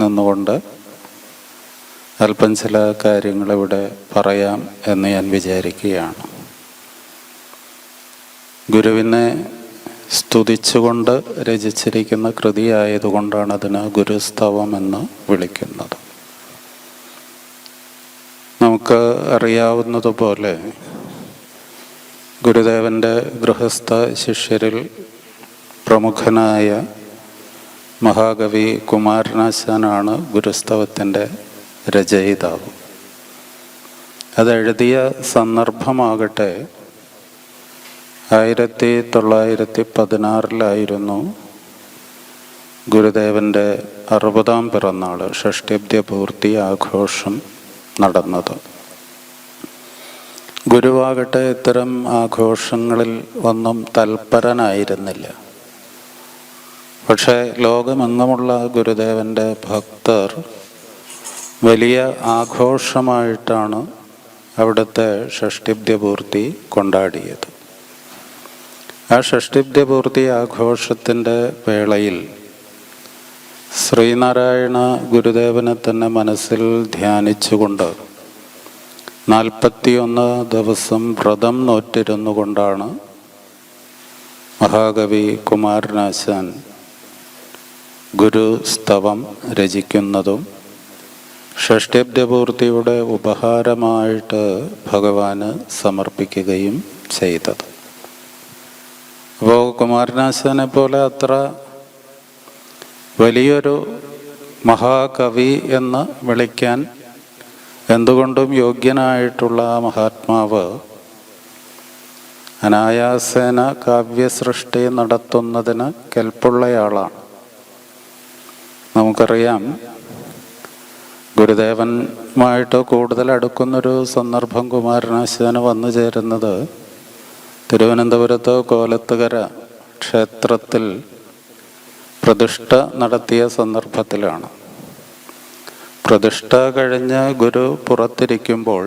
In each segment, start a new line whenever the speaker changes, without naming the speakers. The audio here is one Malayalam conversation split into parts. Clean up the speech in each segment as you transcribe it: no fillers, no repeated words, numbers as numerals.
നിന്നുകൊണ്ട് അല്പം ചില കാര്യങ്ങളിവിടെ പറയാം എന്ന് ഞാൻ വിചാരിക്കുകയാണ്. ഗുരുവിനെ സ്തുതിച്ചുകൊണ്ട് രചിച്ചിരിക്കുന്ന കൃതിയായതുകൊണ്ടാണ് അതിന് ഗുരുസ്തവം എന്ന് വിളിക്കുന്നത്. നമുക്ക് അറിയാവുന്നതുപോലെ ഗുരുദേവൻ്റെ ഗൃഹസ്ഥ ശിഷ്യരിൽ പ്രമുഖനായ മഹാകവി കുമാരനാശാനാണ് ഗുരുസ്തവത്തിൻ്റെ രചയിതാവ്. അതെഴുതിയ സന്ദർഭമാകട്ടെ 1916 ഗുരുദേവൻ്റെ 60-ാം പിറന്നാൾ ഷഷ്ഠ്യബ്ദപൂർത്തി ആഘോഷം നടന്നത്. ഗുരുവാകട്ടെ ഇത്തരം ആഘോഷങ്ങളിൽ ഒന്നും തൽപരനായിരുന്നില്ല. പക്ഷേ ലോകമെങ്ങുമുള്ള ഗുരുദേവൻ്റെ ഭക്തർ വലിയ ആഘോഷമായിട്ടാണ് അവിടുത്തെ ഷഷ്ഠ്യബ്ദപൂർത്തി കൊണ്ടാടിയത്. ആ ഷഷ്ഠ്യബ്ദപൂർത്തി ആഘോഷത്തിൻ്റെ വേളയിൽ ശ്രീനാരായണ ഗുരുദേവനെ തന്നെ മനസ്സിൽ ധ്യാനിച്ചുകൊണ്ട് 41 ദിവസം വ്രതം നോറ്റിരുന്നു കൊണ്ടാണ് മഹാകവി കുമാരനാശാൻ ഗുരുസ്തവം രചിക്കുന്നതും ഷഷ്ഠ്യബ്ദപൂർത്തിയുടെ ഉപഹാരമായിട്ട് ഭഗവാന് സമർപ്പിക്കുകയും ചെയ്തത്. അപ്പോൾ കുമാരനാശാനെ പോലെ അത്ര വലിയൊരു മഹാകവി എന്ന് വിളിക്കാൻ എന്തുകൊണ്ടും യോഗ്യനായിട്ടുള്ള മഹാത്മാവ് അനായാസേന കാവ്യസൃഷ്ടി നടത്തുന്നതിന് കെൽപ്പുള്ളയാളാണ്. നമുക്കറിയാം, ഗുരുദേവനുമായിട്ട് കൂടുതൽ അടുക്കുന്നൊരു സന്ദർഭം കുമാരനാശാന് വന്നു ചേരുന്നത് തിരുവനന്തപുരത്ത് കോലത്തുകര ക്ഷേത്രത്തിൽ പ്രതിഷ്ഠ നടത്തിയ സന്ദർഭത്തിലാണ്. പ്രതിഷ്ഠ കഴിഞ്ഞ് ഗുരു പുറത്തിരിക്കുമ്പോൾ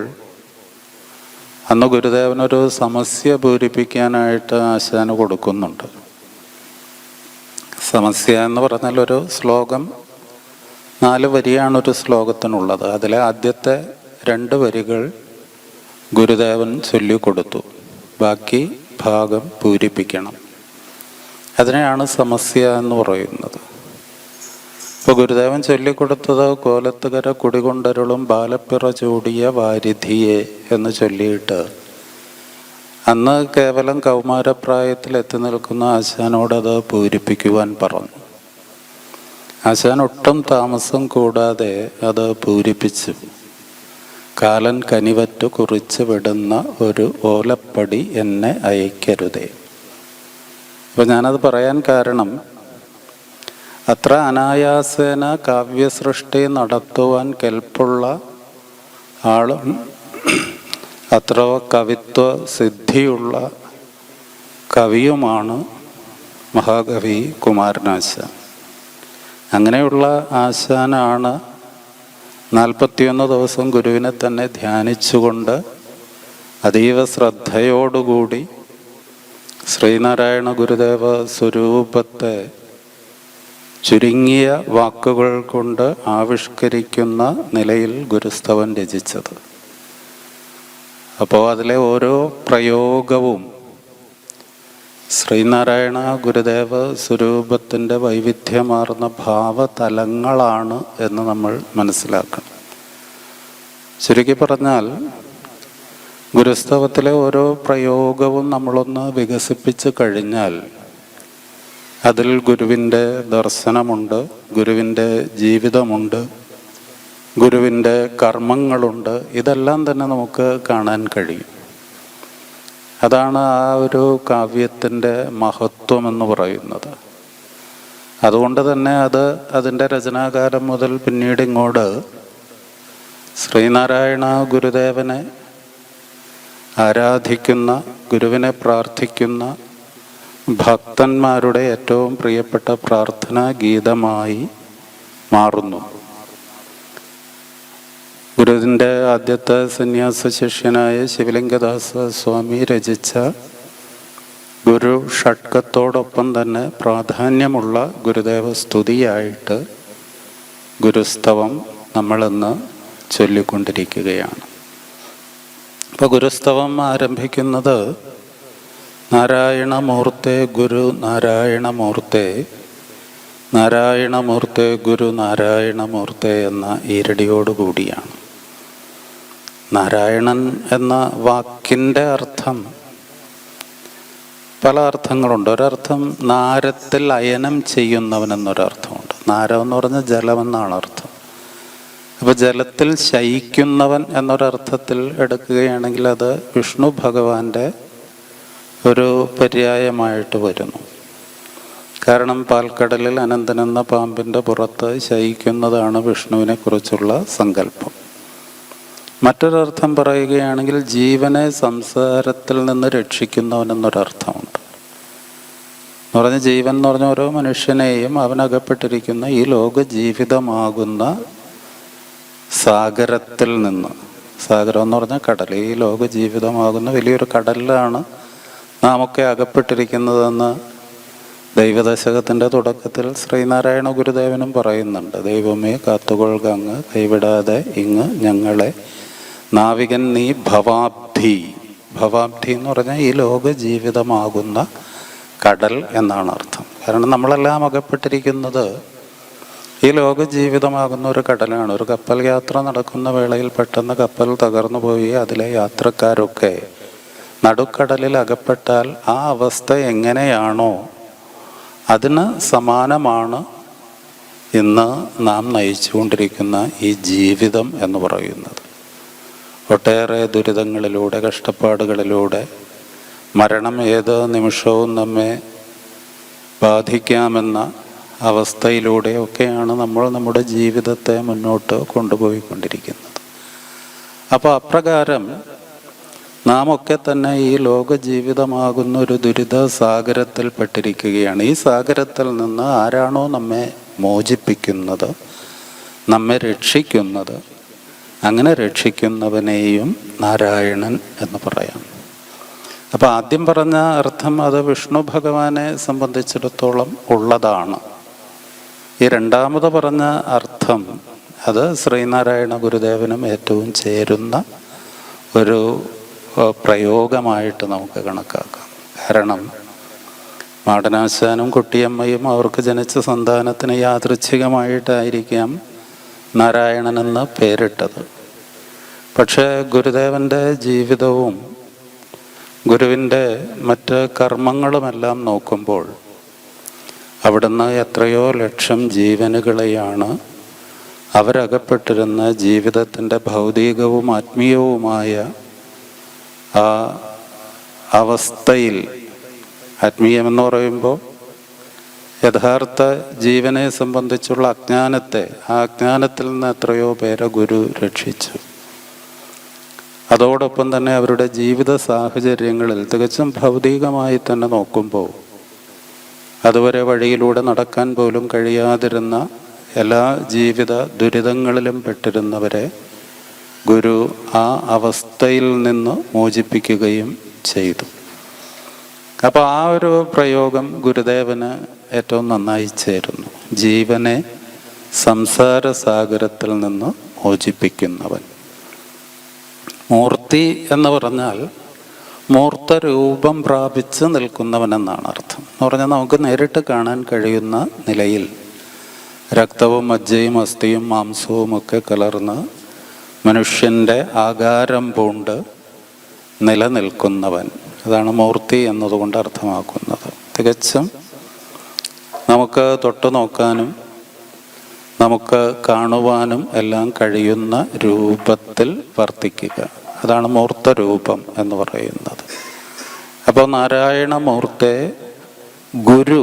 അന്ന് ഗുരുദേവനൊരു സമസ്യ പൂരിപ്പിക്കാനായിട്ട് ആശാന് കൊടുക്കുന്നുണ്ട്. സമസ്യ എന്ന് പറഞ്ഞാൽ ഒരു ശ്ലോകം, 4 വരിയാണൊരു ശ്ലോകത്തിനുള്ളത്. അതിലെ ആദ്യത്തെ 2 വരികൾ ഗുരുദേവൻ ചൊല്ലിക്കൊടുത്തു. ബാക്കി ഭാഗം പൂരിപ്പിക്കണം. അതിനെയാണ് സമസ്യ എന്ന് പറയുന്നത്. ഇപ്പോൾ ഗുരുദേവൻ ചൊല്ലിക്കൊടുത്തത് കോലത്തുകര കുടികൊണ്ടരുളും ബാലപ്പിറ ചൂടിയ വാരിധിയെ എന്ന് ചൊല്ലിയിട്ട് അന്ന് കേവലം കൗമാരപ്രായത്തിൽ എത്തി നിൽക്കുന്ന ആശാനോടത് പൂരിപ്പിക്കുവാൻ പറഞ്ഞു. ആശാൻ ഒട്ടും താമസം കൂടാതെ അത് പൂരിപ്പിച്ചു. കാലൻ കനിവറ്റു കുറിച്ച് വിടുന്ന ഒരു ഓലപ്പടി എന്നെ അയക്കരുതേ. അപ്പോൾ ഞാനത് പറയാൻ കാരണം, അത്ര അനായാസേന കാവ്യസൃഷ്ടി നടത്തുവാൻ കെൽപ്പുള്ള ആളും അത്ര കവിത്വ സിദ്ധിയുള്ള കവിയുമാണ് മഹാകവി കുമാരനാശാൻ. അങ്ങനെയുള്ള ആശാനാണ് 41 ദിവസം ഗുരുവിനെ തന്നെ ധ്യാനിച്ചുകൊണ്ട് അതീവ ശ്രദ്ധയോടുകൂടി ശ്രീനാരായണ ഗുരുദേവ സ്വരൂപത്തെ ചുരുങ്ങിയ വാക്കുകൾ കൊണ്ട് ആവിഷ്കരിക്കുന്ന നിലയിൽ ഗുരുസ്തവം രചിച്ചത്. അപ്പോൾ അതിലെ ഓരോ പ്രയോഗവും ശ്രീനാരായണ ഗുരുദേവ സ്വരൂപത്തിൻ്റെ വൈവിധ്യമാർന്ന ഭാവതലങ്ങളാണ് എന്ന് നമ്മൾ മനസ്സിലാക്കണം. ചുരുക്കി പറഞ്ഞാൽ ഗുരുസ്തവത്തിലെ ഓരോ പ്രയോഗവും നമ്മളൊന്ന് വികസിപ്പിച്ച് കഴിഞ്ഞാൽ അതിൽ ഗുരുവിൻ്റെ ദർശനമുണ്ട്, ഗുരുവിൻ്റെ ജീവിതമുണ്ട്, ഗുരുവിൻ്റെ കർമ്മങ്ങളുണ്ട്. ഇതെല്ലാം തന്നെ നമുക്ക് കാണാൻ കഴിയും. അതാണ് ആ ഒരു കാവ്യത്തിൻ്റെ മഹത്വം എന്ന് പറയുന്നത്. അതുകൊണ്ട് തന്നെ അതിൻ്റെ രചനാകാലം മുതൽ പിന്നീട് ഇങ്ങോട്ട് ശ്രീനാരായണ ഗുരുദേവനെ ആരാധിക്കുന്ന, ഗുരുവിനെ പ്രാർത്ഥിക്കുന്ന ഭക്തന്മാരുടെ ഏറ്റവും പ്രിയപ്പെട്ട പ്രാർത്ഥനാ ഗീതമായി മാറുന്നു. ഗുരുവിൻ്റെ ആദ്യത്തെ സന്യാസ ശിഷ്യനായ ശിവലിംഗദാസ സ്വാമി രചിച്ച ഗുരു ഷഡ്കത്തോടൊപ്പം തന്നെ പ്രാധാന്യമുള്ള ഗുരുദേവ സ്തുതിയായിട്ട് ഗുരുസ്തവം നമ്മളിന്ന് ചൊല്ലിക്കൊണ്ടിരിക്കുകയാണ്. അപ്പോൾ ഗുരുസ്തവം ആരംഭിക്കുന്നത് നാരായണമൂർത്തേ ഗുരു നാരായണമൂർത്തേ, നാരായണമൂർത്തേ ഗുരു നാരായണമൂർത്തേ എന്ന ഈരടിയോടുകൂടിയാണ്. നാരായണൻ എന്ന വാക്കിൻ്റെ അർത്ഥം പല അർത്ഥങ്ങളുണ്ട്. ഒരർത്ഥം നാരത്തിൽ അയനം ചെയ്യുന്നവൻ എന്നൊരർത്ഥമുണ്ട്. നാരം എന്ന് പറഞ്ഞാൽ ജലമെന്നാണ് അർത്ഥം. അപ്പോൾ ജലത്തിൽ ശയിക്കുന്നവൻ എന്നൊരർത്ഥത്തിൽ എടുക്കുകയാണെങ്കിൽ അത് വിഷ്ണു ഭഗവാന്റെ ഒരു പര്യായമായിട്ട് വരുന്നു. കാരണം പാൽക്കടലിൽ അനന്തൻ എന്ന പാമ്പിൻ്റെ പുറത്ത് ശയിക്കുന്നതാണ് വിഷ്ണുവിനെ കുറിച്ചുള്ള സങ്കല്പം. മറ്റൊരർത്ഥം പറയുകയാണെങ്കിൽ ജീവനെ സംസാരത്തിൽ നിന്ന് രക്ഷിക്കുന്നവൻ എന്നൊരർത്ഥമുണ്ട്. എന്ന് പറഞ്ഞാൽ ജീവൻ എന്ന് പറഞ്ഞ ഓരോ മനുഷ്യനെയും അവനകപ്പെട്ടിരിക്കുന്ന ഈ ലോക ജീവിതമാകുന്ന സാഗരത്തിൽ നിന്ന്, സാഗരം എന്ന് പറഞ്ഞാൽ കടൽ, ഈ ലോക ജീവിതമാകുന്ന വലിയൊരു കടലിലാണ് നാമൊക്കെ അകപ്പെട്ടിരിക്കുന്നതെന്ന് ദൈവദശകത്തിൻ്റെ തുടക്കത്തിൽ ശ്രീനാരായണ ഗുരുദേവനും പറയുന്നുണ്ട്. ദൈവമേ കാത്തുകൊള്ളുക അങ്ങ്, കൈവിടാതെ ഇങ്ങ് ഞങ്ങളെ, നാവികൻ നീ ഭവാബ്ധി. ഭവാബ്ധി എന്ന് പറഞ്ഞാൽ ഈ ലോക ജീവിതമാകുന്ന കടൽ എന്നാണ് അർത്ഥം. കാരണം നമ്മളെല്ലാം അകപ്പെട്ടിരിക്കുന്നത് ഈ ലോക ജീവിതമാകുന്ന ഒരു കടലാണ്. ഒരു കപ്പൽ യാത്ര നടക്കുന്ന വേളയിൽ പെട്ടെന്ന് കപ്പൽ തകർന്നു പോയി അതിലെ യാത്രക്കാരൊക്കെ നടുക്കടലിൽ അകപ്പെട്ടാൽ ആ അവസ്ഥ എങ്ങനെയാണോ അതിന് സമാനമാണ് ഇന്ന് നാം നയിച്ചുകൊണ്ടിരിക്കുന്ന ഈ ജീവിതം എന്ന് പറയുന്നത്. ഒട്ടേറെ ദുരിതങ്ങളിലൂടെ, കഷ്ടപ്പാടുകളിലൂടെ, മരണം ഏത് നിമിഷവും നമ്മെ ബാധിക്കാമെന്ന അവസ്ഥയിലൂടെയൊക്കെയാണ് നമ്മൾ നമ്മുടെ ജീവിതത്തെ മുന്നോട്ട് കൊണ്ടുപോയിക്കൊണ്ടിരിക്കുന്നത്. അപ്പോൾ അപ്രകാരം നാം ഒക്കെ തന്നെ ഈ ലോക ജീവിതമാകുന്ന ഒരു ദുരിത സാഗരത്തിൽ പെട്ടിരിക്കുകയാണ്. ഈ സാഗരത്തിൽ നിന്ന് ആരാണോ നമ്മെ മോചിപ്പിക്കുന്നത്, നമ്മെ രക്ഷിക്കുന്നത്, അങ്ങനെ രക്ഷിക്കുന്നവനെയും നാരായണൻ എന്ന് പറയാം. അപ്പോൾ ആദ്യം പറഞ്ഞ അർത്ഥം അത് വിഷ്ണു ഭഗവാനെ സംബന്ധിച്ചിടത്തോളം ഉള്ളതാണ്. ഈ രണ്ടാമത് പറഞ്ഞ അർത്ഥം അത് ശ്രീനാരായണ ഗുരുദേവനും ഏറ്റവും ചേരുന്ന ഒരു പ്രയോഗമായിട്ട് നമുക്ക് കണക്കാക്കാം. കാരണം മാടനാശാനും കുട്ടിയമ്മയും അവർക്ക് ജനിച്ച സന്താനത്തിന് യാദൃച്ഛികമായിട്ടായിരിക്കാം നാരായണൻ എന്ന് പേരിട്ടത്. പക്ഷേ ഗുരുദേവൻ്റെ ജീവിതവും ഗുരുവിൻ്റെ മറ്റ് കർമ്മങ്ങളുമെല്ലാം നോക്കുമ്പോൾ അവിടുന്ന് എത്രയോ ലക്ഷം ജീവനുകളെയാണ് അവരകപ്പെട്ടിരുന്ന ജീവിതത്തിൻ്റെ ഭൗതികവും ആത്മീയവുമായ ആ അവസ്ഥയിൽ, ആത്മീയമെന്ന് പറയുമ്പോൾ യഥാർത്ഥ ജീവനെ സംബന്ധിച്ചുള്ള അജ്ഞാനത്തെ, ആ അജ്ഞാനത്തിൽ നിന്ന് എത്രയോ പേരെ ഗുരു രക്ഷിച്ചു. അതോടൊപ്പം തന്നെ അവരുടെ ജീവിത സാഹചര്യങ്ങളിൽ തികച്ചും ഭൗതികമായി തന്നെ നോക്കുമ്പോൾ അതുവരെ വഴിയിലൂടെ നടക്കാൻ പോലും കഴിയാതിരുന്ന എല്ലാ ജീവിത ദുരിതങ്ങളിലും പെട്ടിരുന്നവരെ ഗുരു ആ അവസ്ഥയിൽ നിന്ന് മോചിപ്പിക്കുകയും ചെയ്തു. അപ്പോൾ ആ ഒരു പ്രയോഗം ഗുരുദേവന് ഏറ്റവും നന്നായി ചേരുന്നു. ജീവനെ സംസാര സാഗരത്തിൽ നിന്ന് മോചിപ്പിക്കുന്നവൻ. മൂർത്തി എന്ന് പറഞ്ഞാൽ മൂർത്ത രൂപം പ്രാപിച്ച് നിൽക്കുന്നവനെന്നാണ് അർത്ഥം. എന്ന് പറഞ്ഞാൽ നമുക്ക് നേരിട്ട് കാണാൻ കഴിയുന്ന നിലയിൽ രക്തവും മജ്ജയും അസ്ഥിയും മാംസവും ഒക്കെ കലർന്ന് മനുഷ്യൻ്റെ ആകാരം പൂണ്ട് നിലനിൽക്കുന്നവൻ, അതാണ് മൂർത്തി എന്നതുകൊണ്ട് അർത്ഥമാക്കുന്നത്. തികച്ചും നമുക്ക് തൊട്ടു നോക്കാനും നമുക്ക് കാണുവാനും എല്ലാം കഴിയുന്ന രൂപത്തിൽ വർത്തിക്കുക, അതാണ് മൂർത്ത രൂപം എന്ന് പറയുന്നത്. അപ്പോൾ നാരായണമൂർത്തെ ഗുരു,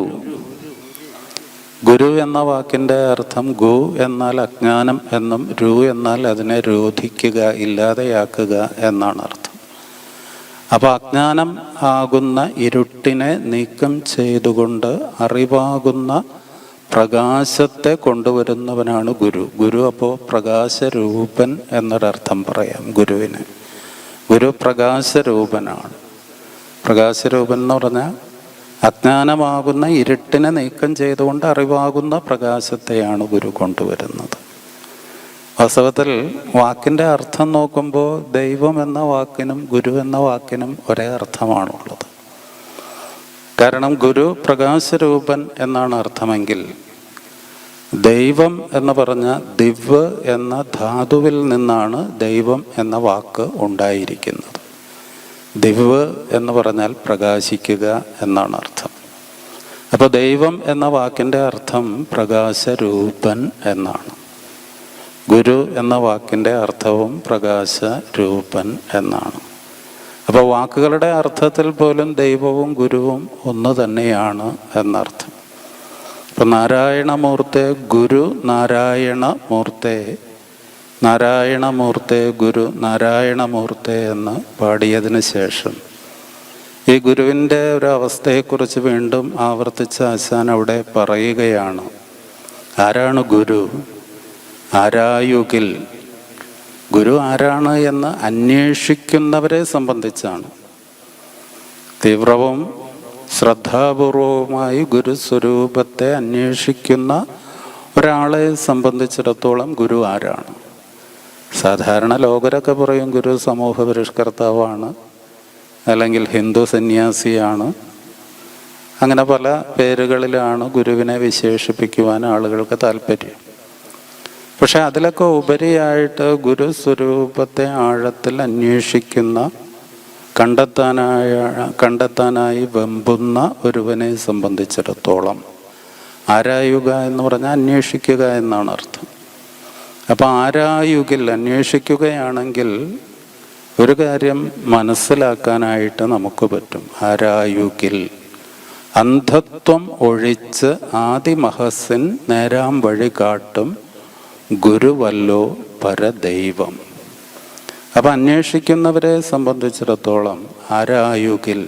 ഗുരു എന്ന വാക്കിൻ്റെ അർത്ഥം ഗു എന്നാൽ അജ്ഞാനം എന്നും രു എന്നാൽ അതിനെ രോധിക്കുക, ഇല്ലാതെയാക്കുക എന്നാണ് അർത്ഥം. അപ്പോൾ അജ്ഞാനം ആകുന്ന ഇരുട്ടിനെ നീക്കം ചെയ്തുകൊണ്ട് അറിവാകുന്ന പ്രകാശത്തെ കൊണ്ടുവരുന്നവനാണ് ഗുരു. ഗുരു അപ്പോൾ പ്രകാശരൂപൻ എന്നൊരർത്ഥം പറയാം ഗുരുവിന്. ഗുരു പ്രകാശരൂപനാണ്. പ്രകാശരൂപൻ എന്ന് പറഞ്ഞാൽ അജ്ഞാനമാകുന്ന ഇരുട്ടിനെ നീക്കം ചെയ്തുകൊണ്ട് അറിവാകുന്ന പ്രകാശത്തെയാണ് ഗുരു കൊണ്ടുവരുന്നത്. വാസ്തവത്തിൽ വാക്കിൻ്റെ അർത്ഥം നോക്കുമ്പോൾ ദൈവം എന്ന വാക്കിനും ഗുരു എന്ന വാക്കിനും ഒരേ അർത്ഥമാണുള്ളത്. കാരണം ഗുരു പ്രകാശരൂപൻ എന്നാണ് അർത്ഥമെങ്കിൽ ദൈവം എന്ന് പറഞ്ഞ ദിവ്യ എന്ന ധാതുവിൽ നിന്നാണ് ദൈവം എന്ന വാക്ക് ഉണ്ടായിരിക്കുന്നത്. ദിവ്യ എന്ന് പറഞ്ഞാൽ പ്രകാശിക്കുക എന്നാണ് അർത്ഥം. അപ്പോൾ ദൈവം എന്ന വാക്കിൻ്റെ അർത്ഥം പ്രകാശരൂപൻ എന്നാണ്. ഗുരു എന്ന വാക്കിൻ്റെ അർത്ഥവും പ്രകാശരൂപൻ എന്നാണ്. അപ്പോൾ വാക്കുകളുടെ അർത്ഥത്തിൽ പോലും ദൈവവും ഗുരുവും ഒന്ന് തന്നെയാണ് എന്നർത്ഥം. ഇപ്പം നാരായണമൂർത്തെ ഗുരു നാരായണമൂർത്തെ, നാരായണമൂർത്തെ ഗുരു നാരായണമൂർത്തെ എന്ന് പാടിയതിന് ശേഷം ഈ ഗുരുവിൻ്റെ ഒരു അവസ്ഥയെക്കുറിച്ച് വീണ്ടും ആവർത്തിച്ച് ആശാൻ അവിടെ പറയുകയാണ്. ആരാണ് ഗുരു? ആരായുകിൽ. ഗുരു ആരാണ് എന്ന് അന്വേഷിക്കുന്നവരെ സംബന്ധിച്ചാണ്. തീവ്രവും ശ്രദ്ധാപൂർവവുമായി ഗുരുസ്വരൂപത്തെ അന്വേഷിക്കുന്ന ഒരാളെ സംബന്ധിച്ചിടത്തോളം ഗുരു ആരാണ്? സാധാരണ ലോകരൊക്കെ പറയും ഗുരു സമൂഹ പരിഷ്കർത്താവാണ്, അല്ലെങ്കിൽ ഹിന്ദു സന്യാസിയാണ്. അങ്ങനെ പല പേരുകളിലാണ് ഗുരുവിനെ വിശേഷിപ്പിക്കുവാൻ ആളുകൾക്ക് താല്പര്യം. പക്ഷെ അതിലൊക്കെ ഉപരിയായിട്ട് ഗുരുസ്വരൂപത്തെ ആഴത്തിൽ അന്വേഷിക്കുന്ന, കണ്ടെത്താനായി വെമ്പുന്ന ഒരുവനെ സംബന്ധിച്ചിടത്തോളം ആരായുക എന്ന് പറഞ്ഞാൽ അന്വേഷിക്കുക എന്നാണ് അർത്ഥം. അപ്പം ആരായുകിൽ, അന്വേഷിക്കുകയാണെങ്കിൽ ഒരു കാര്യം മനസ്സിലാക്കാനായിട്ട് നമുക്ക് പറ്റും. ആരായുകിൽ അന്ധത്വം ഒഴിച്ച് ആദിമഹസിൻ നേരാം വഴി കാട്ടും ഗുരുവല്ലോ പരദൈവം. അപ്പം അന്വേഷിക്കുന്നവരെ സംബന്ധിച്ചിടത്തോളം ആരായുകിൽ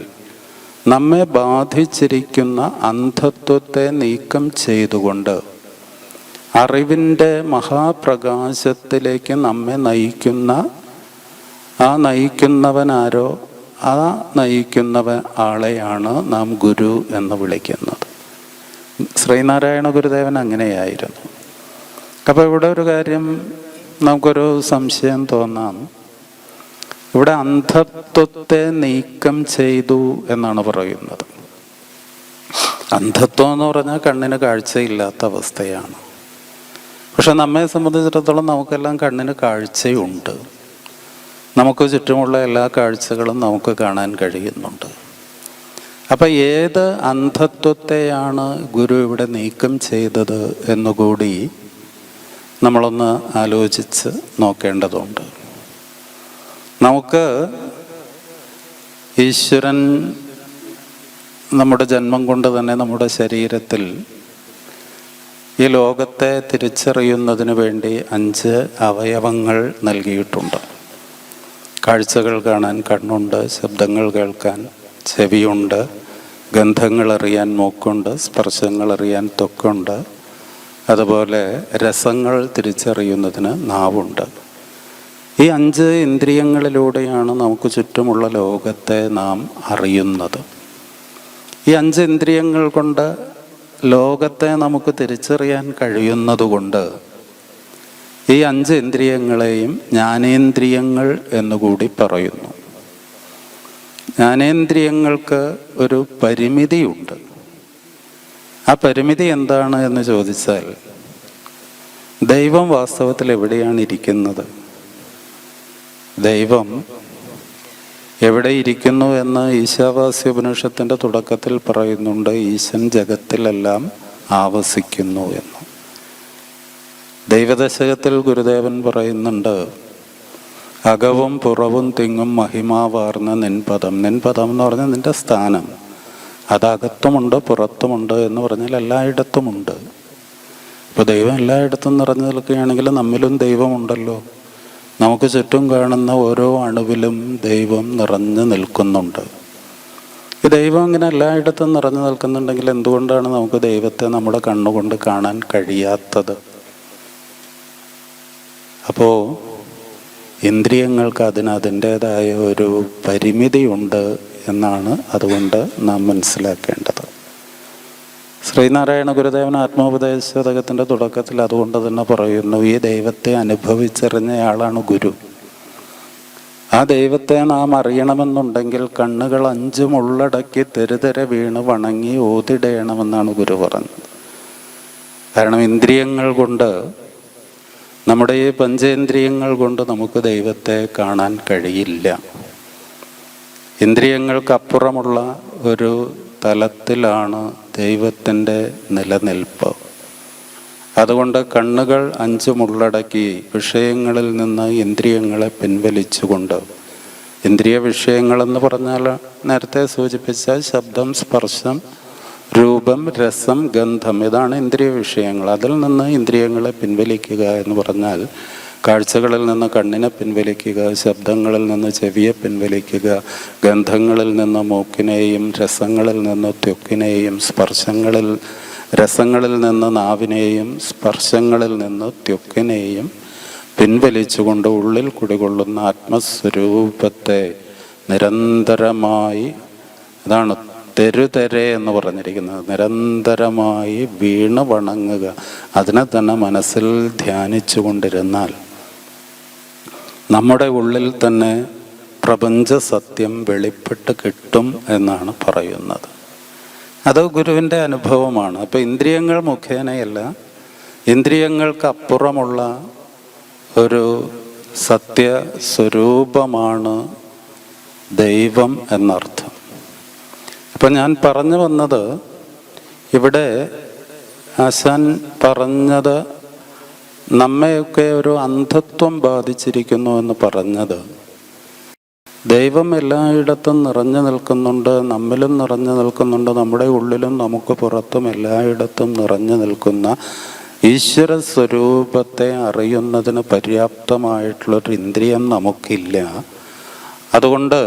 നമ്മെ ബാധിച്ചിരിക്കുന്ന അന്ധത്വത്തെ നീക്കം ചെയ്തുകൊണ്ട് അറിവിൻ്റെ മഹാപ്രകാശത്തിലേക്ക് നമ്മെ നയിക്കുന്ന നയിക്കുന്നവനാരോ ആ ആളെയാണ് നാം ഗുരു എന്ന് വിളിക്കുന്നത്. ശ്രീനാരായണ ഗുരുദേവൻ അങ്ങനെയായിരുന്നു. അപ്പോൾ ഇവിടെ ഒരു കാര്യം നമുക്കൊരു സംശയം തോന്നാം. ഇവിടെ അന്ധത്വത്തെ നീക്കം ചെയ്തു എന്നാണ് പറയുന്നത്. അന്ധത്വം എന്ന് പറഞ്ഞാൽ കണ്ണിന് കാഴ്ചയില്ലാത്ത അവസ്ഥയാണ്. പക്ഷെ നമ്മെ സംബന്ധിച്ചിടത്തോളം നമുക്കെല്ലാം കണ്ണിന് കാഴ്ചയുണ്ട്. നമുക്ക് ചുറ്റുമുള്ള എല്ലാ കാഴ്ചകളും നമുക്ക് കാണാൻ കഴിയുന്നുണ്ട്. അപ്പം ഏത് അന്ധത്വത്തെയാണ് ഗുരു ഇവിടെ നീക്കം ചെയ്തത് എന്നുകൂടി നമ്മളൊന്ന് ആലോചിച്ച് നോക്കേണ്ടതുണ്ട്. നമുക്ക് ഈശ്വരൻ നമ്മുടെ ജന്മം കൊണ്ട് തന്നെ നമ്മുടെ ശരീരത്തിൽ ഈ ലോകത്തെ തിരിച്ചറിയുന്നതിന് വേണ്ടി 5 അവയവങ്ങൾ നൽകിയിട്ടുണ്ട്. കാഴ്ചകൾ കാണാൻ കണ്ണുണ്ട്, ശബ്ദങ്ങൾ കേൾക്കാൻ ചെവിയുണ്ട്, ഗന്ധങ്ങൾ അറിയാൻ മൂക്കുണ്ട്, സ്പർശങ്ങൾ അറിയാൻ ത്വക്കുണ്ട്, അതുപോലെ രസങ്ങൾ തിരിച്ചറിയുന്നതിന് നാവുണ്ട്. ഈ 5 ഇന്ദ്രിയങ്ങളിലൂടെയാണ് നമുക്ക് ചുറ്റുമുള്ള ലോകത്തെ നാം അറിയുന്നത്. ഈ 5 ഇന്ദ്രിയങ്ങൾ കൊണ്ട് ലോകത്തെ നമുക്ക് തിരിച്ചറിയാൻ കഴിയുന്നതുകൊണ്ട് ഈ 5 ഇന്ദ്രിയങ്ങളെയും ജ്ഞാനേന്ദ്രിയങ്ങൾ എന്നുകൂടി പറയുന്നു. ജ്ഞാനേന്ദ്രിയങ്ങൾക്ക് ഒരു പരിമിതിയുണ്ട്. ആ പരിമിതി എന്താണ് എന്ന് ചോദിച്ചാൽ, ദൈവം വാസ്തവത്തിൽ എവിടെയാണ് ഇരിക്കുന്നത്? ദൈവം എവിടെ ഇരിക്കുന്നു എന്ന് ഈശാവാസ്യ ഉപനിഷത്തിൻ്റെ തുടക്കത്തിൽ പറയുന്നുണ്ട്. ഈശൻ ജഗത്തിലെല്ലാം ആവസിക്കുന്നു എന്ന്. ദൈവദശകത്തിൽ ഗുരുദേവൻ പറയുന്നുണ്ട്, അകവും പുറവും തിങ്ങും മഹിമാവാർന്ന നിൻപദം. നിൻപദം എന്ന് പറഞ്ഞാൽ നിൻ്റെ സ്ഥാനം. അതകത്തുമുണ്ട് പുറത്തുമുണ്ട് എന്ന് പറഞ്ഞാൽ എല്ലായിടത്തുമുണ്ട്. ഇപ്പോൾ ദൈവം എല്ലായിടത്തും നിറഞ്ഞു നിൽക്കുകയാണെങ്കിൽ നമ്മിലും ദൈവമുണ്ടല്ലോ. നമുക്ക് ചുറ്റും കാണുന്ന ഓരോ അണുവിലും ദൈവം നിറഞ്ഞു നിൽക്കുന്നുണ്ട്. ഈ ദൈവം ഇങ്ങനെ എല്ലായിടത്തും നിറഞ്ഞു നിൽക്കുന്നുണ്ടെങ്കിൽ എന്തുകൊണ്ടാണ് നമുക്ക് ദൈവത്തെ നമ്മുടെ കണ്ണുകൊണ്ട് കാണാൻ കഴിയാത്തത്? അപ്പോൾ ഇന്ദ്രിയങ്ങൾക്ക് അതിൻ്റേതായ ഒരു പരിമിതിയുണ്ട് എന്നാണ് അതുകൊണ്ട് നാം മനസ്സിലാക്കേണ്ടത്. ശ്രീനാരായണ ഗുരുദേവൻ ആത്മോപദേശകത്തിൻ്റെ തുടക്കത്തിൽ അതുകൊണ്ട് തന്നെ പറയുന്നു, ഈ ദൈവത്തെ അനുഭവിച്ചറിഞ്ഞയാളാണ് ഗുരു. ആ ദൈവത്തെ നാം അറിയണമെന്നുണ്ടെങ്കിൽ കണ്ണുകൾ അഞ്ചും ഉള്ളടക്കി തെരുതെര വീണ് വണങ്ങി ഓതിടയണമെന്നാണ് ഗുരു പറഞ്ഞത്. കാരണം ഇന്ദ്രിയങ്ങൾ കൊണ്ട്, നമ്മുടെ ഈ പഞ്ചേന്ദ്രിയങ്ങൾ കൊണ്ട് നമുക്ക് ദൈവത്തെ കാണാൻ കഴിയില്ല. ഇന്ദ്രിയങ്ങൾക്കപ്പുറമുള്ള ഒരു തലത്തിലാണ് ദൈവത്തിൻ്റെ നിലനിൽപ്പ്. അതുകൊണ്ട് കണ്ണുകൾ അഞ്ചുമുള്ളടക്കി വിഷയങ്ങളിൽ നിന്ന് ഇന്ദ്രിയങ്ങളെ പിൻവലിച്ചുകൊണ്ട്, ഇന്ദ്രിയ വിഷയങ്ങളെന്ന് പറഞ്ഞാൽ നേരത്തെ സൂചിപ്പിച്ച ശബ്ദം, സ്പർശം, രൂപം, രസം, ഗന്ധം, ഇതാണ് ഇന്ദ്രിയ വിഷയങ്ങൾ. അതിൽ നിന്ന് ഇന്ദ്രിയങ്ങളെ പിൻവലിക്കുക എന്ന് പറഞ്ഞാൽ കാഴ്ചകളിൽ നിന്ന് കണ്ണിനെ പിൻവലിക്കുക, ശബ്ദങ്ങളിൽ നിന്ന് ചെവിയെ പിൻവലിക്കുക, ഗന്ധങ്ങളിൽ നിന്ന് മൂക്കിനെയും രസങ്ങളിൽ നിന്ന് ത്വക്കിനെയും രസങ്ങളിൽ നിന്ന് നാവിനെയും സ്പർശങ്ങളിൽ നിന്ന് ത്വക്കിനെയും പിൻവലിച്ചുകൊണ്ട് ഉള്ളിൽ കുടികൊള്ളുന്ന ആത്മസ്വരൂപത്തെ നിരന്തരമായി, അതാണ് തെരുതെരെ എന്ന് പറഞ്ഞിരിക്കുന്നത്, നിരന്തരമായി വീണ് വണങ്ങുക. അതിനെ തന്നെ മനസ്സിൽ ധ്യാനിച്ചു കൊണ്ടിരുന്നാൽ നമ്മുടെ ഉള്ളിൽ തന്നെ പ്രപഞ്ച സത്യം വെളിപ്പെട്ട് കിട്ടും എന്നാണ് പറയുന്നത്. അത് ഗുരുവിൻ്റെ അനുഭവമാണ്. അപ്പോൾ ഇന്ദ്രിയങ്ങൾ മുഖേനയല്ല, ഇന്ദ്രിയങ്ങൾക്ക് അപ്പുറമുള്ള ഒരു സത്യസ്വരൂപമാണ് ദൈവം എന്നർത്ഥം. അപ്പം ഞാൻ പറഞ്ഞു വന്നത്, ഇവിടെ ആശാൻ പറഞ്ഞത് നമ്മയൊക്കെ ഒരു അന്ധത്വം ബാധിച്ചിരിക്കുന്നു എന്ന് പറഞ്ഞത്, ദൈവം എല്ലായിടത്തും നിറഞ്ഞു നിൽക്കുന്നുണ്ട്, നമ്മിലും നിറഞ്ഞു നിൽക്കുന്നുണ്ട്, നമ്മുടെ ഉള്ളിലും നമുക്ക് പുറത്തും എല്ലായിടത്തും നിറഞ്ഞു നിൽക്കുന്ന ഈശ്വര സ്വരൂപത്തെ അറിയുന്നതിന് പര്യാപ്തമായിട്ടുള്ളൊരു ഇന്ദ്രിയം നമുക്കില്ല. അതുകൊണ്ട്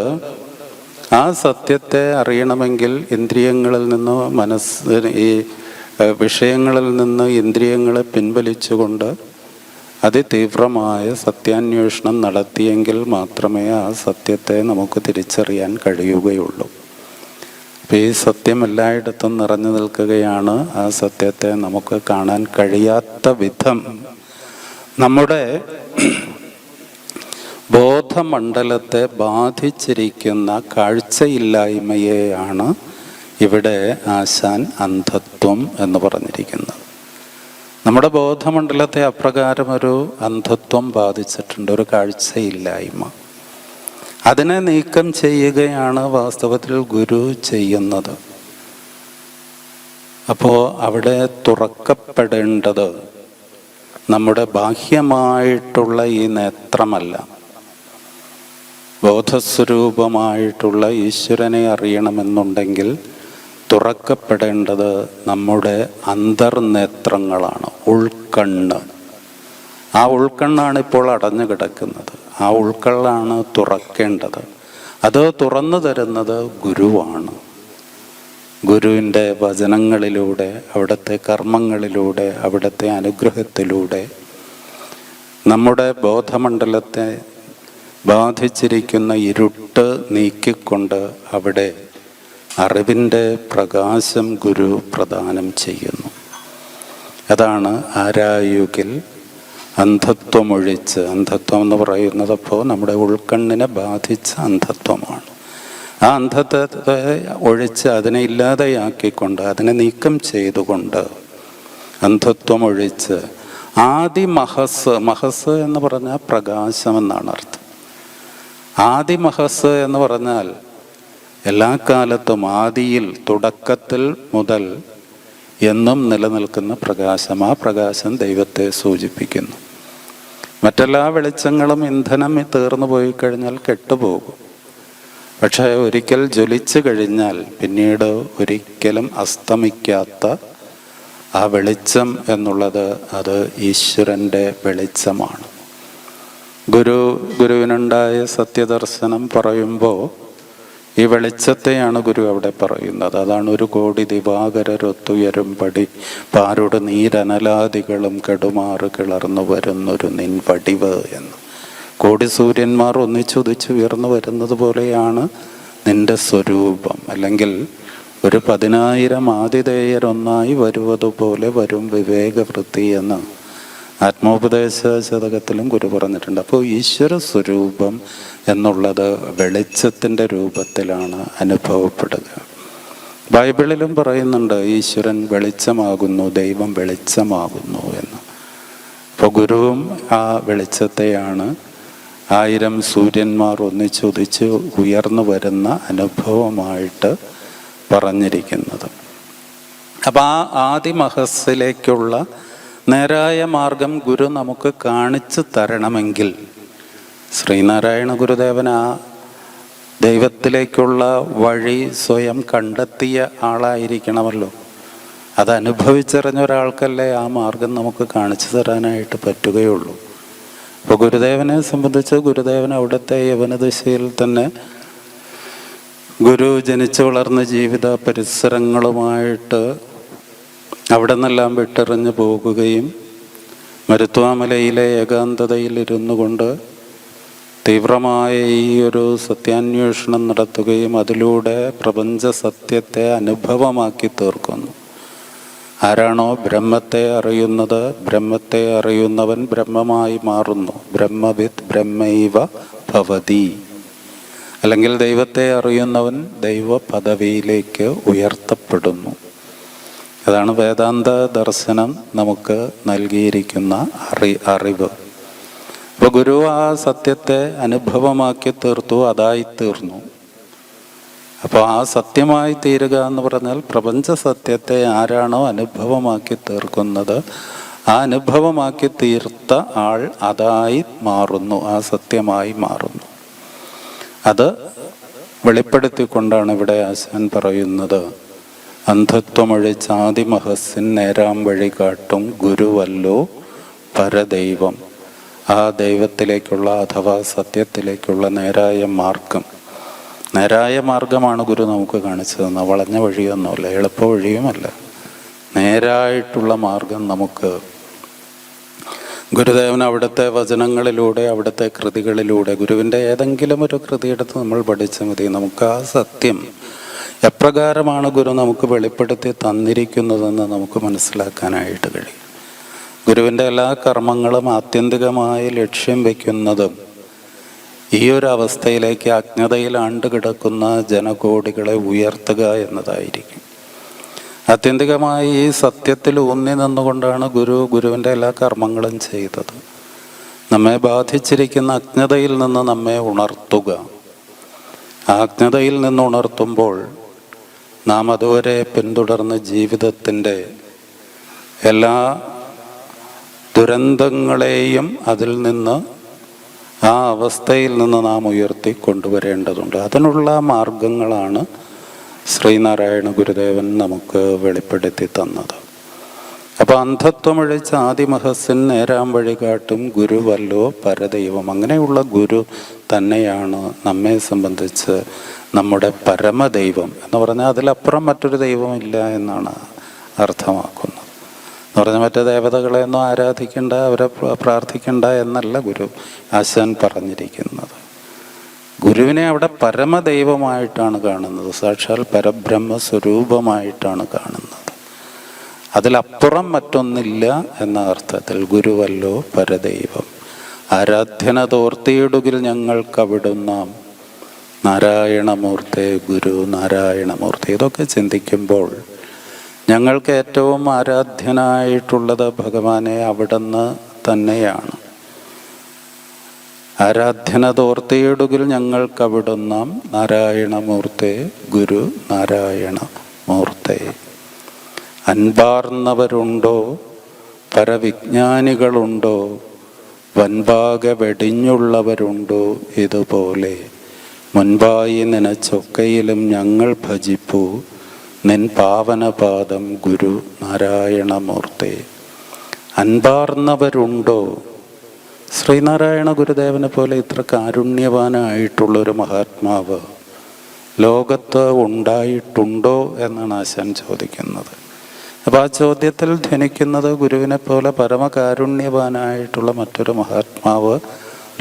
ആ സത്യത്തെ അറിയണമെങ്കിൽ ഇന്ദ്രിയങ്ങളിൽ നിന്ന് ഈ വിഷയങ്ങളിൽ നിന്ന് ഇന്ദ്രിയങ്ങളെ പിൻവലിച്ചുകൊണ്ട് അതിതീവ്രമായ സത്യാന്വേഷണം നടത്തിയെങ്കിൽ മാത്രമേ ആ സത്യത്തെ നമുക്ക് തിരിച്ചറിയാൻ കഴിയുകയുള്ളൂ. അപ്പോൾ ഈ സത്യം എല്ലായിടത്തും നിറഞ്ഞു നിൽക്കുകയാണ്. ആ സത്യത്തെ നമുക്ക് കാണാൻ കഴിയാത്ത വിധം നമ്മുടെ ബോധമണ്ഡലത്തെ ബാധിച്ചിരിക്കുന്ന കാഴ്ചയില്ലായ്മയെയാണ് ഇവിടെ ആശാൻ അന്ധത്വം എന്ന് പറഞ്ഞിരിക്കുന്നത്. നമ്മുടെ ബോധമണ്ഡലത്തെ അപ്രകാരം ഒരു അന്ധത്വം ബാധിച്ചിട്ടുണ്ട്, ഒരു കാഴ്ചയില്ലായ്മ. അതിനെ നീക്കം ചെയ്യുകയാണ് വാസ്തവത്തിൽ ഗുരു ചെയ്യുന്നത്. അപ്പോൾ അവിടെ തുറക്കപ്പെടേണ്ടത് നമ്മുടെ ബാഹ്യമായിട്ടുള്ള ഈ നേത്രമല്ല, ബോധസ്വരൂപമായിട്ടുള്ള ഈശ്വരനെ അറിയണമെന്നുണ്ടെങ്കിൽ തുറക്കപ്പെടേണ്ടത് നമ്മുടെ അന്തർനേത്രങ്ങളാണ്, ഉൾക്കണ്ണ്. ആ ഉൾക്കണ്ണാണ് ഇപ്പോൾ അടഞ്ഞു കിടക്കുന്നത്. ആ ഉൾക്കണ്ണാണ് തുറക്കേണ്ടത്. അത് തുറന്നു തരുന്നത് ഗുരുവാണ്. ഗുരുവിൻ്റെ വചനങ്ങളിലൂടെ, അവിടുത്തെ കർമ്മങ്ങളിലൂടെ, അവിടുത്തെ അനുഗ്രഹത്തിലൂടെ നമ്മുടെ ബോധമണ്ഡലത്തെ ബാധിച്ചിരിക്കുന്ന ഇരുട്ട് നീക്കിക്കൊണ്ട് അവിടെ അറിവിൻ്റെ പ്രകാശം ഗുരു പ്രദാനം ചെയ്യുന്നു. അതാണ് ആരായുകിൽ അന്ധത്വമൊഴിച്ച്, അന്ധത്വം എന്ന് പറയുന്നത് അപ്പോൾ നമ്മുടെ ഉൾക്കണ്ണിനെ ബാധിച്ച അന്ധത്വമാണ്. ആ അന്ധത്വത്തെ ഒഴിച്ച് അതിനെ ഇല്ലാതെയാക്കിക്കൊണ്ട്, അതിനെ നീക്കം ചെയ്തുകൊണ്ട്, അന്ധത്വമൊഴിച്ച് മഹസ് എന്ന് പറഞ്ഞാൽ പ്രകാശം എന്നാണ് അർത്ഥം. ആദിമഹസ് എന്ന് പറഞ്ഞാൽ എല്ലാ കാലത്തും, ആദിയിൽ, തുടക്കത്തിൽ മുതൽ എന്നും നിലനിൽക്കുന്ന പ്രകാശം. ആ പ്രകാശം ദൈവത്തെ സൂചിപ്പിക്കുന്നു. മറ്റെല്ലാ വെളിച്ചങ്ങളും ഇന്ധനം തീർന്നു പോയി കഴിഞ്ഞാൽ കെട്ടുപോകും. പക്ഷേ ഒരിക്കൽ ജ്വലിച്ചു കഴിഞ്ഞാൽ പിന്നീട് ഒരിക്കലും അസ്തമിക്കാത്ത ആ വെളിച്ചം എന്നുള്ളത് അത് ഈശ്വരൻ്റെ വെളിച്ചമാണ്. ഗുരുവിനുണ്ടായ സത്യദർശനം പറയുമ്പോൾ ഈ വെളിച്ചത്തെയാണ് ഗുരു അവിടെ പറയുന്നത്. അതാണ് ഒരു കോടി ദിവാകരരൊത്തുയരുംപടി പാരുടെ നീരനലാദികളും കെടുമാറ് കിളർന്നു വരുന്നൊരു നിൻ വടിവ് എന്ന്. കോടി സൂര്യന്മാർ ഒന്നിച്ചുദിച്ച് ഉയർന്നു വരുന്നത് പോലെയാണ് നിന്റെ സ്വരൂപം. അല്ലെങ്കിൽ ഒരു 10,000 ആതിഥേയരൊന്നായി വരുവതുപോലെ വരും വിവേകവൃത്തി എന്ന് ആത്മോപദേശ ശതകത്തിലും ഗുരു പറഞ്ഞിട്ടുണ്ട്. അപ്പോൾ ഈശ്വര സ്വരൂപം എന്നുള്ളത് വെളിച്ചത്തിൻ്റെ രൂപത്തിലാണ് അനുഭവപ്പെടുക. ബൈബിളിലും പറയുന്നുണ്ട് ഈശ്വരൻ വെളിച്ചമാകുന്നു, ദൈവം വെളിച്ചമാകുന്നു എന്ന്. അപ്പോൾ ഗുരുവും ആ വെളിച്ചത്തെയാണ് 1000 സൂര്യന്മാർ ഒന്നിച്ചുദിച്ച് ഉയർന്നു വരുന്ന അനുഭവമായിട്ട് പറഞ്ഞിരിക്കുന്നത്. അപ്പം ആ ആദിമഹസ്സിലേക്കുള്ള നേരായ മാർഗം ഗുരു നമുക്ക് കാണിച്ചു തരണമെങ്കിൽ ശ്രീനാരായണ ഗുരുദേവൻ ആ ദൈവത്തിലേക്കുള്ള വഴി സ്വയം കണ്ടെത്തിയ ആളായിരിക്കണമല്ലോ. അത് അനുഭവിച്ചറിഞ്ഞ ഒരാൾക്കല്ലേ ആ മാർഗം നമുക്ക് കാണിച്ചു തരാനായിട്ട് പറ്റുകയുള്ളൂ. അപ്പോൾ ഗുരുദേവനെ സംബന്ധിച്ച് ഗുരുദേവൻ അവിടുത്തെ യവനദശയിൽ തന്നെ ഗുരു ജനിച്ചു വളർന്ന ജീവിത പരിസരങ്ങളുമായിട്ട് അവിടെ നിന്നെല്ലാം വിട്ടെറിഞ്ഞു പോകുകയും മരുത്വാമലയിലെ ഏകാന്തതയിൽ ഇരുന്നു കൊണ്ട് തീവ്രമായ ഈ ഒരു സത്യാന്വേഷണം നടത്തുകയും അതിലൂടെ പ്രപഞ്ച സത്യത്തെ അനുഭവമാക്കി തീർക്കുന്നു. ആരാണോ ബ്രഹ്മത്തെ അറിയുന്നത്, ബ്രഹ്മത്തെ അറിയുന്നവൻ ബ്രഹ്മമായി മാറുന്നു. ബ്രഹ്മവിത്ത് ബ്രഹ്മൈവ ഭവതി. അല്ലെങ്കിൽ ദൈവത്തെ അറിയുന്നവൻ ദൈവ പദവിയിലേക്ക് ഉയർത്തപ്പെടുന്നു. അതാണ് വേദാന്ത ദർശനം നമുക്ക് നൽകിയിരിക്കുന്ന അറിവ്. അപ്പോൾ ഗുരു ആ സത്യത്തെ അനുഭവമാക്കി തീർത്തു, അതായിത്തീർന്നു. അപ്പോൾ ആ സത്യമായി തീരുക എന്ന് പറഞ്ഞാൽ പ്രപഞ്ച സത്യത്തെ ആരാണോ അനുഭവമാക്കി തീർക്കുന്നത്, ആ അനുഭവമാക്കി തീർത്ത ആൾ അതായി മാറുന്നു, ആ സത്യമായി മാറുന്നു. അത് വെളിപ്പെടുത്തിക്കൊണ്ടാണ് ഇവിടെ ആശാൻ പറയുന്നത്, അന്ധത്വമൊഴിച്ചാതിമഹസ്സിൻ നേരാം വഴി കാട്ടും ഗുരുവല്ലോ പരദൈവം. ആ ദൈവത്തിലേക്കുള്ള അഥവാ സത്യത്തിലേക്കുള്ള നേരായ മാർഗമാണ് ഗുരു നമുക്ക് കാണിച്ചു തന്നത്. വളഞ്ഞ വഴിയൊന്നുമല്ല, എളുപ്പ വഴിയുമല്ല, നേരായിട്ടുള്ള മാർഗം നമുക്ക് ഗുരുദേവൻ അവിടുത്തെ വചനങ്ങളിലൂടെ, അവിടുത്തെ കൃതികളിലൂടെ, ഗുരുവിൻ്റെ ഏതെങ്കിലും ഒരു കൃതിയെടുത്ത് നമ്മൾ പഠിച്ചാൽ മതി. നമുക്ക് ആ സത്യം എപ്രകാരമാണ് ഗുരു നമുക്ക് വെളിപ്പെടുത്തി തന്നിരിക്കുന്നതെന്ന് നമുക്ക് മനസ്സിലാക്കാനായിട്ട് കഴിയും. ഗുരുവിൻ്റെ എല്ലാ കർമ്മങ്ങളും ആത്യന്തികമായി ലക്ഷ്യം വയ്ക്കുന്നതും ഈ ഒരു അവസ്ഥയിലേക്ക് അജ്ഞതയിൽ ആണ്ടുകിടക്കുന്ന ജനകോടികളെ ഉയർത്തുക എന്നതായിരിക്കും. ആത്യന്തികമായി ഈ സത്യത്തിൽ ഊന്നി നിന്നുകൊണ്ടാണ് ഗുരുവിൻ്റെ എല്ലാ കർമ്മങ്ങളും ചെയ്തത്. നമ്മെ ബാധിച്ചിരിക്കുന്ന അജ്ഞതയിൽ നിന്ന് നമ്മെ ഉണർത്തുക. ആ അജ്ഞതയിൽ നിന്ന് ഉണർത്തുമ്പോൾ നാം അതുവരെ പിന്തുടർന്ന ജീവിതത്തിൻ്റെ എല്ലാ ദുരന്തങ്ങളെയും അതിൽ നിന്ന്, ആ അവസ്ഥയിൽ നിന്ന് നാം ഉയർത്തി കൊണ്ടുവരേണ്ടതുണ്ട്. അതിനുള്ള മാർഗങ്ങളാണ് ശ്രീനാരായണ ഗുരുദേവൻ നമുക്ക് വെളിപ്പെടുത്തി തന്നത്. അപ്പോൾ അന്ധത്വമൊഴിച്ച ആദിമഹസ്സിൻ നേരാം വഴി കാട്ടും ഗുരുവല്ലോ പരദൈവം. അങ്ങനെയുള്ള ഗുരു തന്നെയാണ് നമ്മെ സംബന്ധിച്ച് നമ്മുടെ പരമദൈവം എന്ന് പറഞ്ഞാൽ അതിലപ്പുറം മറ്റൊരു ദൈവമില്ല എന്നാണ് അർത്ഥമാക്കുന്നത്. എന്ന് പറഞ്ഞാൽ മറ്റു ദേവതകളെയൊന്നും ആരാധിക്കേണ്ട, അവരെ പ്രാർത്ഥിക്കേണ്ട എന്നല്ല ഗുരു ആശാൻ പറഞ്ഞിരിക്കുന്നത്. ഗുരുവിനെ അവിടെ പരമദൈവമായിട്ടാണ് കാണുന്നത്, സാക്ഷാൽ പരബ്രഹ്മ സ്വരൂപമായിട്ടാണ് കാണുന്നത്. അതിലപ്പുറം മറ്റൊന്നില്ല എന്ന അർത്ഥത്തിൽ ഗുരുവല്ലോ പരദൈവം. ആരാധ്യന തോർത്തിയിടുകിൽ ഞങ്ങൾക്കവിടുന്നാം നാരായണമൂർത്തേ ഗുരു നാരായണമൂർത്തി. ഇതൊക്കെ ചിന്തിക്കുമ്പോൾ ഞങ്ങൾക്ക് ഏറ്റവും ആരാധ്യനായിട്ടുള്ളത് ഭഗവാനെ അവിടുന്ന് തന്നെയാണ്. ആരാധ്യന തോർത്തിയിടുകിൽ ഞങ്ങൾക്കവിടുന്നാം നാരായണമൂർത്തേ ഗുരു നാരായണമൂർത്തേ. അൻപാർന്നവരുണ്ടോ, പരവിജ്ഞാനികളുണ്ടോ, വൻപാകെ വെടിഞ്ഞുള്ളവരുണ്ടോ ഇതുപോലെ. മുൻപായി നിനച്ചൊക്കയിലും ഞങ്ങൾ ഭജിപ്പൂ നിൻ പാവനപാദം ഗുരു നാരായണമൂർത്തേ. അൻപാർന്നവരുണ്ടോ? ശ്രീനാരായണ ഗുരുദേവനെ പോലെ ഇത്ര കാരുണ്യവാനായിട്ടുള്ളൊരു മഹാത്മാവ് ലോകത്ത് ഉണ്ടായിട്ടുണ്ടോ എന്നാണ് ആശാൻ ചോദിക്കുന്നത്. അപ്പോൾ ആ ചോദ്യത്തിൽ ധ്വനിക്കുന്നത് ഗുരുവിനെ പോലെ പരമകാരുണ്യവാനായിട്ടുള്ള മറ്റൊരു മഹാത്മാവ്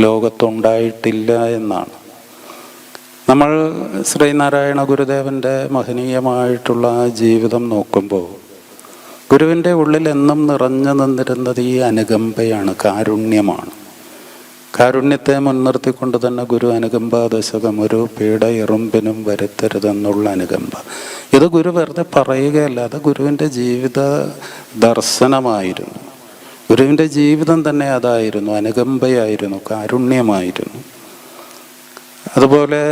ലോകത്തുണ്ടായിട്ടില്ല എന്നാണ്. നമ്മൾ ശ്രീനാരായണ ഗുരുദേവൻ്റെ മഹനീയമായിട്ടുള്ള ജീവിതം നോക്കുമ്പോൾ ഗുരുവിൻ്റെ ഉള്ളിൽ എന്നും നിറഞ്ഞു നിന്നിരുന്നത് ഈ അനുകമ്പയാണ്, കാരുണ്യമാണ്. കാരുണ്യത്തെ മുൻനിർത്തിക്കൊണ്ട് തന്നെ ഗുരു അനുകമ്പ ദശകം, ഒരു പീഡ എറുമ്പിനും വരുത്തരുതെന്നുള്ള അനുകമ്പ. ഇത് ഗുരു വെറുതെ പറയുകയല്ല, അത് ഗുരുവിൻ്റെ ജീവിത ദർശനമായിരുന്നു. ഗുരുവിൻ്റെ ജീവിതം തന്നെ അതായിരുന്നു, അനുകമ്പയായിരുന്നു, കാരുണ്യമായിരുന്നു. അതുപോലെ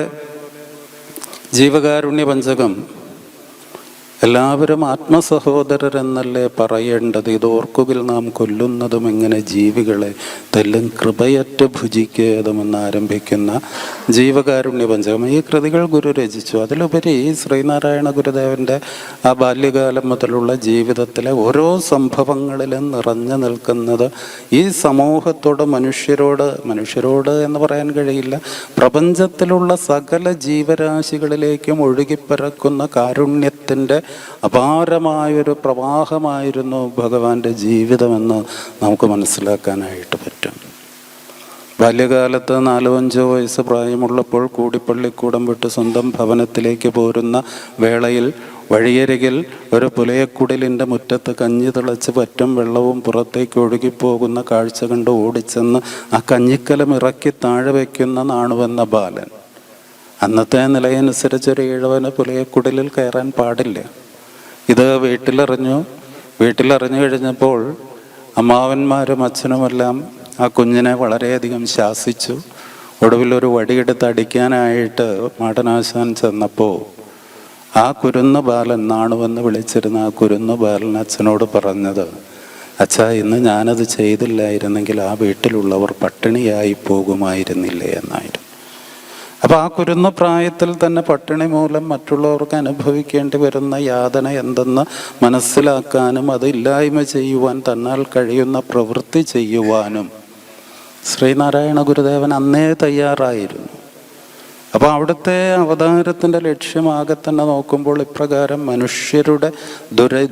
ജീവകാരുണ്യ പഞ്ചകം, എല്ലാവരും ആത്മസഹോദരരെന്നല്ലേ പറയേണ്ടത്, ഇത് ഓർക്കുകിൽ നാം കൊല്ലുന്നതും എങ്ങനെ ജീവികളെ, തെല്ലും കൃപയറ്റ് ഭുജിക്കേതുമെന്ന് ആരംഭിക്കുന്ന ജീവകാരുണ്യ പഞ്ചകം. ഈ കൃതികൾ ഗുരു രചിച്ചു. അതിലുപരി ശ്രീനാരായണ ഗുരുദേവൻ്റെ ആ ബാല്യകാലം മുതലുള്ള ജീവിതത്തിലെ ഓരോ സംഭവങ്ങളിലും നിറഞ്ഞു നിൽക്കുന്നത് ഈ സമൂഹത്തോട്, മനുഷ്യരോട് എന്ന് പറയാൻ കഴിയില്ല, പ്രപഞ്ചത്തിലുള്ള സകല ജീവരാശികളിലേക്കും ഒഴുകിപ്പിറക്കുന്ന കാരുണ്യത്തിൻ്റെ അപാരമായൊരു പ്രവാഹമായിരുന്നു ഭഗവാന്റെ ജീവിതമെന്ന് നമുക്ക് മനസ്സിലാക്കാനായിട്ട് പറ്റും. ബാല്യകാലത്ത് 4-5 വയസ്സ് പ്രായമുള്ളപ്പോൾ കൂടിപ്പള്ളിക്കൂടം വിട്ട് സ്വന്തം ഭവനത്തിലേക്ക് പോരുന്ന വേളയിൽ വഴിയരികിൽ ഒരു പുലയക്കുടലിൻ്റെ മുറ്റത്ത് കഞ്ഞി തിളച്ച് പറ്റും വെള്ളവും പുറത്തേക്ക് ഒഴുകിപ്പോകുന്ന കാഴ്ച കണ്ട് ഓടിച്ചെന്ന് ആ കഞ്ഞിക്കലം ഇറക്കി താഴെ വയ്ക്കുന്ന നാണുവെന്ന ബാലൻ. അന്നത്തെ നിലയനുസരിച്ചൊരു ഇഴവന് പുലയക്കുടലിൽ കയറാൻ പാടില്ല. ഇത് വീട്ടിലറിഞ്ഞു കഴിഞ്ഞപ്പോൾ അമ്മാവന്മാരും അച്ഛനുമെല്ലാം ആ കുഞ്ഞിനെ വളരെയധികം ശാസിച്ചു. ഒടുവിൽ ഒരു വടിയെടുത്ത് അടിക്കാനായിട്ട് മാടനാശാൻ ചെന്നപ്പോൾ ആ കുരുന്ന് ബാലൻ, നാണുവെന്ന് വിളിച്ചിരുന്ന ആ കുരുന്ന് ബാലൻ അച്ഛനോട് പറഞ്ഞത്, അച്ഛാ, ഇന്ന് ഞാനത് ചെയ്തില്ലായിരുന്നെങ്കിൽ ആ വീട്ടിലുള്ളവർ പട്ടിണിയായി പോകുമായിരുന്നില്ലേ എന്നായിരുന്നു. അപ്പോൾ ആ കുരുന്ന പ്രായത്തിൽ തന്നെ പട്ടിണി മൂലം മറ്റുള്ളവർക്ക് അനുഭവിക്കേണ്ടി വരുന്ന യാതന എന്തെന്ന് മനസ്സിലാക്കാനും അത് ഇല്ലായ്മ ചെയ്യുവാൻ തന്നാൽ കഴിയുന്ന പ്രവൃത്തി ചെയ്യുവാനും ശ്രീനാരായണ ഗുരുദേവൻ അന്നേ തയ്യാറായിരുന്നു. അപ്പോൾ അവിടുത്തെ അവതാരത്തിൻ്റെ ലക്ഷ്യമാകെ തന്നെ നോക്കുമ്പോൾ ഇപ്രകാരം മനുഷ്യരുടെ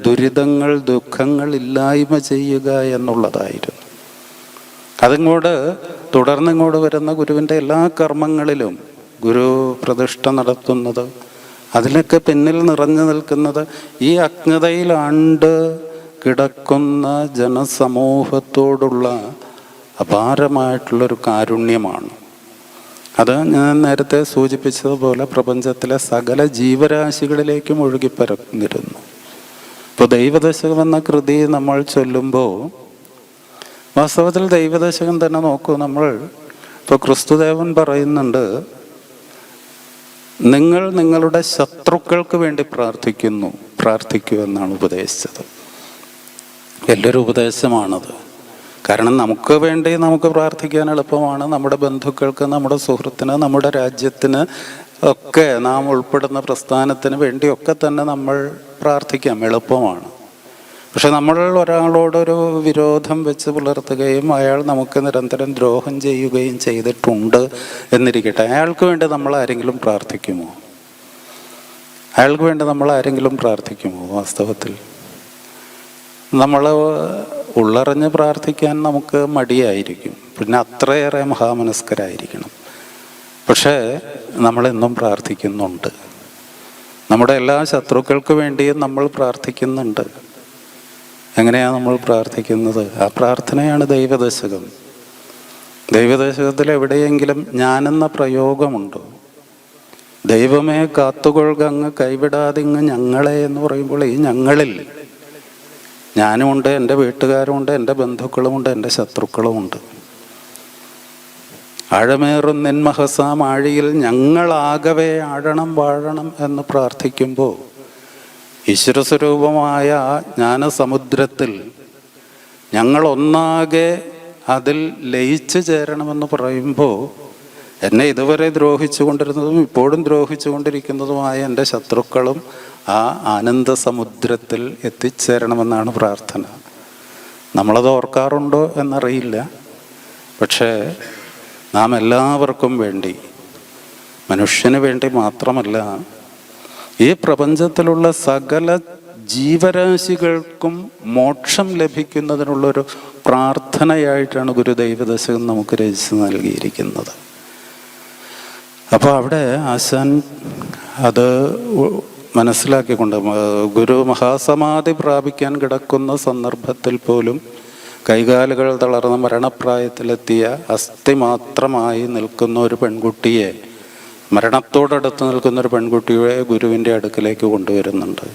ദുരിതങ്ങൾ, ദുഃഖങ്ങൾ ഇല്ലായ്മ ചെയ്യുക എന്നുള്ളതായിരുന്നു. തുടർന്നിങ്ങോട്ട് വരുന്ന ഗുരുവിൻ്റെ എല്ലാ കർമ്മങ്ങളിലും ഗുരു പ്രതിഷ്ഠ നടത്തുന്നത്, അതിലൊക്കെ പിന്നിൽ നിറഞ്ഞു നിൽക്കുന്നത് ഈ അജ്ഞതയിൽ ആണ്ട് കിടക്കുന്ന ജനസമൂഹത്തോടുള്ള അപാരമായിട്ടുള്ളൊരു കാരുണ്യമാണ്. അത് ഞാൻ നേരത്തെ സൂചിപ്പിച്ചതുപോലെ പ്രപഞ്ചത്തിലെ സകല ജീവരാശികളിലേക്കും ഒഴുകിപ്പരന്നിരുന്നു. ഇപ്പോൾ ദൈവദശകം എന്ന കൃതി നമ്മൾ ചൊല്ലുമ്പോൾ വാസ്തവത്തിൽ ദൈവദശകം തന്നെ നോക്കൂ. ഇപ്പോൾ ക്രിസ്തുദേവൻ പറയുന്നുണ്ട്, നിങ്ങൾ നിങ്ങളുടെ ശത്രുക്കൾക്ക് വേണ്ടി പ്രാർത്ഥിക്കൂ എന്നാണ് ഉപദേശിച്ചത്. വലിയൊരു ഉപദേശമാണത്. കാരണം നമുക്ക് വേണ്ടി നമുക്ക് പ്രാർത്ഥിക്കാൻ എളുപ്പമാണ്. നമ്മുടെ ബന്ധുക്കൾക്ക്, നമ്മുടെ സുഹൃത്തിന്, നമ്മുടെ രാജ്യത്തിന് ഒക്കെ, നാം ഉൾപ്പെടുന്ന പ്രസ്ഥാനത്തിന് വേണ്ടിയൊക്കെ തന്നെ നമ്മൾ പ്രാർത്ഥിക്കാം, എളുപ്പമാണ്. പക്ഷെ നമ്മൾ ഒരാളോടൊരു വിരോധം വെച്ച് പുലർത്തുകയും അയാൾ നമുക്ക് നിരന്തരം ദ്രോഹം ചെയ്യുകയും ചെയ്തിട്ടുണ്ട് എന്നിരിക്കട്ടെ, അയാൾക്ക് വേണ്ടി നമ്മൾ ആരെങ്കിലും പ്രാർത്ഥിക്കുമോ? വാസ്തവത്തിൽ നമ്മൾ ഉള്ളറിഞ്ഞ് പ്രാർത്ഥിക്കാൻ നമുക്ക് മടിയായിരിക്കും, പിന്നെ അത്രയേറെ മഹാമനസ്കരായിരിക്കണം. പക്ഷേ നമ്മളെന്നും പ്രാർത്ഥിക്കുന്നുണ്ട്. നമ്മുടെ എല്ലാ ശത്രുക്കൾക്ക് വേണ്ടിയും നമ്മൾ പ്രാർത്ഥിക്കുന്നുണ്ട്. എങ്ങനെയാണ് നമ്മൾ പ്രാർത്ഥിക്കുന്നത്? ആ പ്രാർത്ഥനയാണ് ദൈവദശകം. ദൈവദശകത്തിൽ എവിടെയെങ്കിലും ഞാനെന്ന പ്രയോഗമുണ്ടോ? ദൈവമേ കാത്തുകൊള്ളുക, അങ്ങ് കൈവിടാതിങ്ങ് ഞങ്ങളെ എന്ന് പറയുമ്പോൾ ഈ ഞങ്ങളിൽ ഞാനുമുണ്ട്, എൻ്റെ വീട്ടുകാരുമുണ്ട്, എൻ്റെ ബന്ധുക്കളുമുണ്ട്, എൻ്റെ ശത്രുക്കളുമുണ്ട്. ആഴമേറും നിന്മഹസാം ആഴിയിൽ ഞങ്ങളാകവേ ആഴണം വാഴണം എന്ന് പ്രാർത്ഥിക്കുമ്പോൾ ഈശ്വരസ്വരൂപമായ ജ്ഞാനസമുദ്രത്തിൽ ഞങ്ങളൊന്നാകെ അതിൽ ലയിച്ചു ചേരണമെന്ന് പറയുമ്പോൾ എന്നെ ഇതുവരെ ദ്രോഹിച്ചു കൊണ്ടിരുന്നതും ഇപ്പോഴും ദ്രോഹിച്ചു കൊണ്ടിരിക്കുന്നതുമായ എൻ്റെ ശത്രുക്കളും ആ ആനന്ദ സമുദ്രത്തിൽ എത്തിച്ചേരണമെന്നാണ് പ്രാർത്ഥന. നമ്മളത് ഓർക്കാറുണ്ടോ എന്നറിയില്ല. പക്ഷേ നാം എല്ലാവർക്കും വേണ്ടി, മനുഷ്യന് വേണ്ടി മാത്രമല്ല, ഈ പ്രപഞ്ചത്തിലുള്ള സകല ജീവരാശികൾക്കും മോക്ഷം ലഭിക്കുന്നതിനുള്ളൊരു പ്രാർത്ഥനയായിട്ടാണ് ഗുരുദൈവദശകം നമുക്ക് രചിച്ച് നൽകിയിരിക്കുന്നത്. അപ്പോൾ അവിടെ ആശാൻ അത് മനസ്സിലാക്കിക്കൊണ്ട് ഗുരു മഹാസമാധി പ്രാപിക്കാൻ കിടക്കുന്ന സന്ദർഭത്തിൽ പോലും കൈകാലുകൾ തളർന്ന മരണപ്രായത്തിലെത്തിയ അസ്ഥി മാത്രമായി നിൽക്കുന്ന ഒരു പെൺകുട്ടിയെ, മരണത്തോടടുത്ത് നിൽക്കുന്ന ഒരു പെൺകുട്ടിയെ ഗുരുവിൻ്റെ അടുക്കിലേക്ക് കൊണ്ടുവരുന്നുണ്ട്.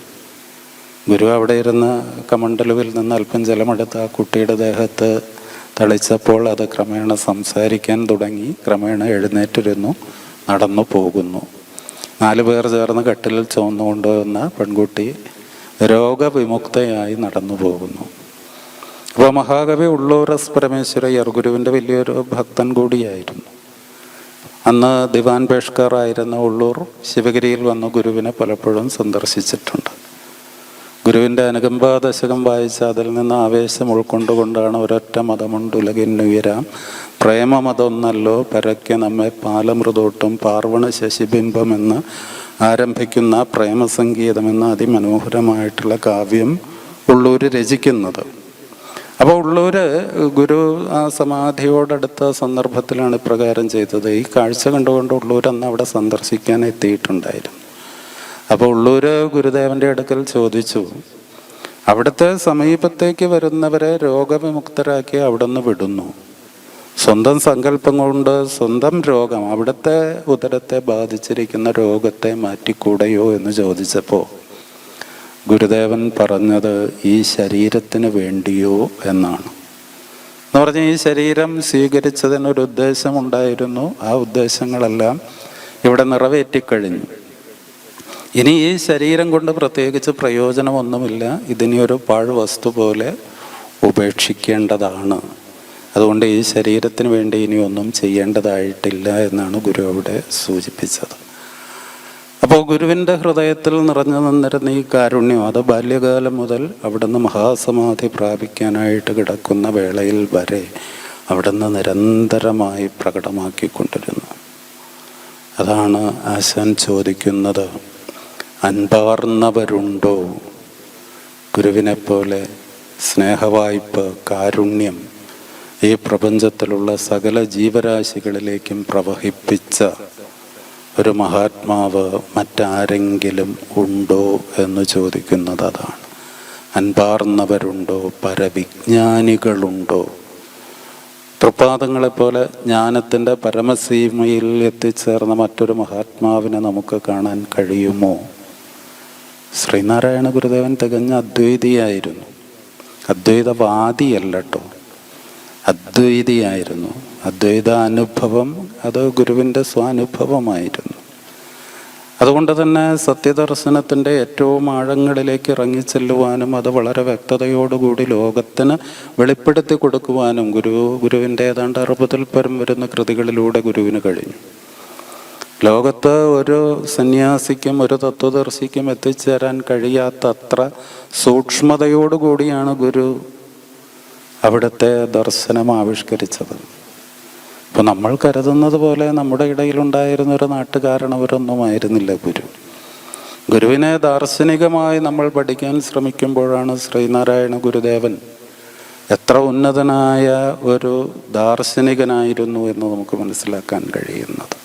ഗുരു അവിടെ ഇരുന്ന് കമണ്ഡലുവിൽ നിന്ന് അല്പം ജലമെടുത്ത് ആ കുട്ടിയുടെ ദേഹത്ത് തളിച്ചപ്പോൾ അത് ക്രമേണ സംസാരിക്കാൻ തുടങ്ങി. ക്രമേണ എഴുന്നേറ്റിരുന്നു, നടന്നു പോകുന്നു. 4 പേർ ചേർന്ന് കട്ടിലിൽ ചുമന്നുകൊണ്ടുവന്ന പെൺകുട്ടി രോഗവിമുക്തയായി നടന്നു പോകുന്നു. അപ്പോൾ മഹാകവി ഉള്ളൂർ എസ് പരമേശ്വരയ്യർ ഗുരുവിൻ്റെ വലിയൊരു ഭക്തൻ കൂടിയായിരുന്നു. അന്ന് ദിവാൻ പേഷ്കർ ആയിരുന്ന ഉള്ളൂർ ശിവഗിരിയിൽ വന്ന് ഗുരുവിനെ പലപ്പോഴും സന്ദർശിച്ചിട്ടുണ്ട്. ഗുരുവിൻ്റെ അനുകമ്പാദശകം വായിച്ച് അതിൽ നിന്ന് ആവേശം ഉൾക്കൊണ്ടുകൊണ്ടാണ് ഒരൊറ്റ മതമുണ്ടുലകിന്നുയരാം പ്രേമമതൊന്നല്ലോ പരക്കെ നമ്മെ പാലമൃതോട്ടും പാർവണ ശശിബിംബം എന്ന് ആരംഭിക്കുന്ന പ്രേമസംഗീതമെന്ന അതിമനോഹരമായിട്ടുള്ള കാവ്യം ഉള്ളൂർ രചിക്കുന്നത്. അപ്പോൾ ഉള്ളൂർ ഗുരു ആ സമാധിയോടടുത്ത സന്ദർഭത്തിലാണ് ഇപ്രകാരം ചെയ്തത്. ഈ കാഴ്ച കണ്ടുകൊണ്ട് ഉള്ളൂർ അന്ന് അവിടെ സന്ദർശിക്കാൻ എത്തിയിട്ടുണ്ടായിരുന്നു. അപ്പോൾ ഉള്ളൂർ ഗുരുദേവൻ്റെ അടുക്കൽ ചോദിച്ചു, അവിടുത്തെ സമീപത്തേക്ക് വരുന്നവരെ രോഗവിമുക്തരാക്കി അവിടെ നിന്ന് വിടുന്നു, സ്വന്തം സങ്കല്പം കൊണ്ട് സ്വന്തം രോഗം, അവിടുത്തെ ഉദരത്തെ ബാധിച്ചിരിക്കുന്ന രോഗത്തെ മാറ്റിക്കൂടെയോ എന്ന് ചോദിച്ചപ്പോൾ ഗുരുദേവൻ പറഞ്ഞത് ഈ ശരീരത്തിന് വേണ്ടിയോ എന്നാണ്. എന്ന് പറഞ്ഞാൽ ഈ ശരീരം സ്വീകരിച്ചതിനൊരു ഉദ്ദേശമുണ്ടായിരുന്നു. ആ ഉദ്ദേശങ്ങളെല്ലാം ഇവിടെ നിറവേറ്റിക്കഴിഞ്ഞു. ഇനി ഈ ശരീരം കൊണ്ട് പ്രത്യേകിച്ച് പ്രയോജനമൊന്നുമില്ല. ഇതിനെ ഒരു പാഴ്വസ്തു പോലെ ഉപേക്ഷിക്കേണ്ടതാണ്. അതുകൊണ്ട് ഈ ശരീരത്തിന് വേണ്ടി ഇനി ഒന്നും ചെയ്യേണ്ടതായിട്ടില്ല എന്നാണ് ഗുരു അവിടെ സൂചിപ്പിച്ചത്. അപ്പോൾ ഗുരുവിൻ്റെ ഹൃദയത്തിൽ നിറഞ്ഞു നിന്നിരുന്ന ഈ കാരുണ്യം അത് ബാല്യകാലം മുതൽ അവിടുന്ന് മഹാസമാധി പ്രാപിക്കാനായിട്ട് കിടക്കുന്ന വേളയിൽ വരെ അവിടുന്ന് നിരന്തരമായി പ്രകടമാക്കിക്കൊണ്ടിരുന്നു. അതാണ് ആശാൻ ചോദിക്കുന്നത്, അൻപാർന്നവരുണ്ടോ? ഗുരുവിനെപ്പോലെ സ്നേഹവായ്പ്, കാരുണ്യം ഈ പ്രപഞ്ചത്തിലുള്ള സകല ജീവരാശികളിലേക്കും പ്രവഹിപ്പിച്ച ഒരു മഹാത്മാവ് മറ്റാരെങ്കിലും ഉണ്ടോ എന്ന് ചോദിക്കുന്നത് അതാണ്. അൻപാർന്നവരുണ്ടോ? പരവിജ്ഞാനികളുണ്ടോ? തൃപ്പാദങ്ങളെപ്പോലെ ജ്ഞാനത്തിൻ്റെ പരമസീമയിൽ എത്തിച്ചേർന്ന മറ്റൊരു മഹാത്മാവിനെ നമുക്ക് കാണാൻ കഴിയുമോ? ശ്രീനാരായണ ഗുരുദേവൻ തികഞ്ഞ അദ്വൈതിയായിരുന്നു. അദ്വൈതവാദിയല്ല കേട്ടോ, അദ്വൈതിയായിരുന്നു. അദ്വൈത അനുഭവം അത് ഗുരുവിൻ്റെ സ്വാനുഭവമായിരുന്നു. അതുകൊണ്ട് തന്നെ സത്യദർശനത്തിൻ്റെ ഏറ്റവും ആഴങ്ങളിലേക്ക് ഇറങ്ങിച്ചെല്ലുവാനും അത് വളരെ വ്യക്തതയോടുകൂടി ലോകത്തിന് വെളിപ്പെടുത്തി കൊടുക്കുവാനും ഗുരുവിൻ്റെ ഏതാണ്ട് 60-ൽ പരം വരുന്ന കൃതികളിലൂടെ ഗുരുവിന് കഴിഞ്ഞു. ലോകത്ത് ഒരു സന്യാസിക്കും ഒരു തത്വദർശിക്കും എത്തിച്ചേരാൻ കഴിയാത്തത്ര സൂക്ഷ്മതയോടുകൂടിയാണ് ഗുരു അവിടുത്തെ ദർശനം ആവിഷ്കരിച്ചത്. അപ്പോൾ നമ്മൾ കരുതുന്നത് പോലെ നമ്മുടെ ഇടയിലുണ്ടായിരുന്നൊരു നാട്ടുകാരണവരൊന്നുമായിരുന്നില്ല ഗുരു. ഗുരുവിനെ ദാർശനികമായി നമ്മൾ പഠിക്കാൻ ശ്രമിക്കുമ്പോഴാണ് ശ്രീനാരായണ ഗുരുദേവൻ എത്ര ഉന്നതനായ ഒരു ദാർശനികനായിരുന്നു എന്ന് നമുക്ക് മനസ്സിലാക്കാൻ കഴിയുന്നത്.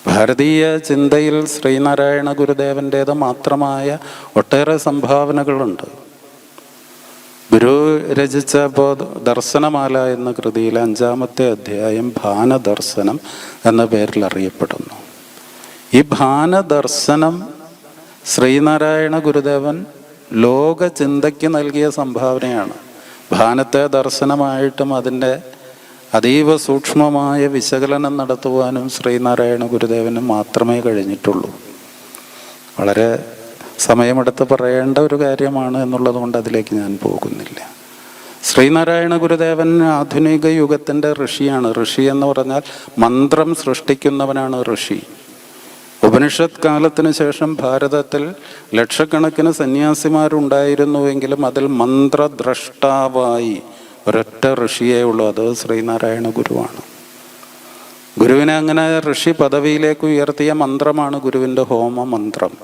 ഭാരതീയ ചിന്തയിൽ ശ്രീനാരായണ ഗുരുദേവൻ്റേത് മാത്രമായ ഒട്ടേറെ സംഭാവനകളുണ്ട്. ഗുരു രചിച്ച ദർശനമാല എന്ന കൃതിയിലെ 5-ാമത്തെ അധ്യായം ഭാനദർശനം എന്ന പേരിൽ അറിയപ്പെടുന്നു. ഈ ഭാനദർശനം ശ്രീനാരായണ ഗുരുദേവൻ ലോക ചിന്തയ്ക്ക് നൽകിയ സംഭാവനയാണ്. ഭാനത്തെ ദർശനമായിട്ടും അതിൻ്റെ അതീവ സൂക്ഷ്മമായ വിശകലനം നടത്തുവാനും ശ്രീനാരായണ ഗുരുദേവന് മാത്രമേ കഴിഞ്ഞിട്ടുള്ളൂ. വളരെ സമയമെടുത്ത് പറയേണ്ട ഒരു കാര്യമാണ് എന്നുള്ളത് കൊണ്ട് അതിലേക്ക് ഞാൻ പോകുന്നില്ല. ശ്രീനാരായണ ഗുരുദേവൻ ആധുനിക യുഗത്തിൻ്റെ ഋഷിയാണ്. ഋഷി എന്ന് പറഞ്ഞാൽ മന്ത്രം സൃഷ്ടിക്കുന്നവനാണ് ഋഷി. ഉപനിഷത്ത് കാലത്തിന് ശേഷം ഭാരതത്തിൽ ലക്ഷക്കണക്കിന് സന്യാസിമാരുണ്ടായിരുന്നുവെങ്കിലും അതിൽ മന്ത്രദ്രഷ്ടാവായി ഒരൊറ്റ ഋഷിയേ ഉള്ളൂ, അത് ശ്രീനാരായണ ഗുരുവാണ്. ഗുരുവിനെ അങ്ങനെ ഋഷി പദവിയിലേക്ക് ഉയർത്തിയ മന്ത്രമാണ് ഗുരുവിൻ്റെ ഹോമ മന്ത്രം.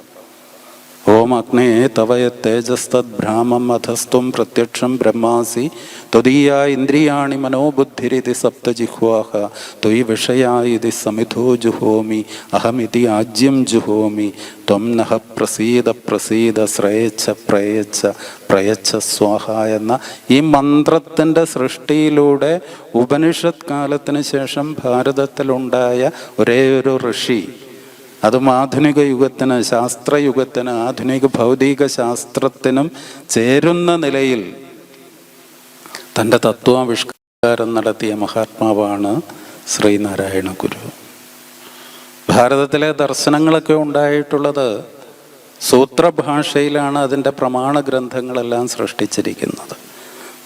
ഓം അഗ്നേ തവയ തേജസ്തദ്ഭ്രാമം അധസ്ത്വം പ്രത്യക്ഷം ബ്രഹ്മാസി ത്വദീയ ഇന്ദ്രിയാണി മനോബുദ്ധിരിതി സപ്തജിഹ്വാഹ ത്വയി വിഷയാ ഇതി സമിധോ ജുഹോമി അഹമിതി ആജ്യം ജുഹോമി ത്വം നഃ പ്രസീദ പ്രസീദ ശ്രേയച്ഛ പ്രയച്ഛ പ്രയച്ഛ സ്വാഹ എന്ന ഈ മന്ത്രത്തിൻ്റെ സൃഷ്ടിയിലൂടെ ഉപനിഷത്ത് കാലത്തിന് ശേഷം ഭാരതത്തിലുണ്ടായ ഒരേ ഒരു ഋഷി, അതും ആധുനിക യുഗത്തിന്, ശാസ്ത്രയുഗത്തിന്, ആധുനിക ഭൗതിക ശാസ്ത്രത്തിനും ചേരുന്ന നിലയിൽ തൻ്റെ തത്വാവിഷ്കാരം നടത്തിയ മഹാത്മാവാണ് ശ്രീനാരായണ ഗുരു. ഭാരതത്തിലെ ദർശനങ്ങളൊക്കെ ഉണ്ടായിട്ടുള്ളത് സൂത്രഭാഷയിലാണ്. അതിൻ്റെ പ്രമാണ ഗ്രന്ഥങ്ങളെല്ലാം സൃഷ്ടിച്ചിരിക്കുന്നത്.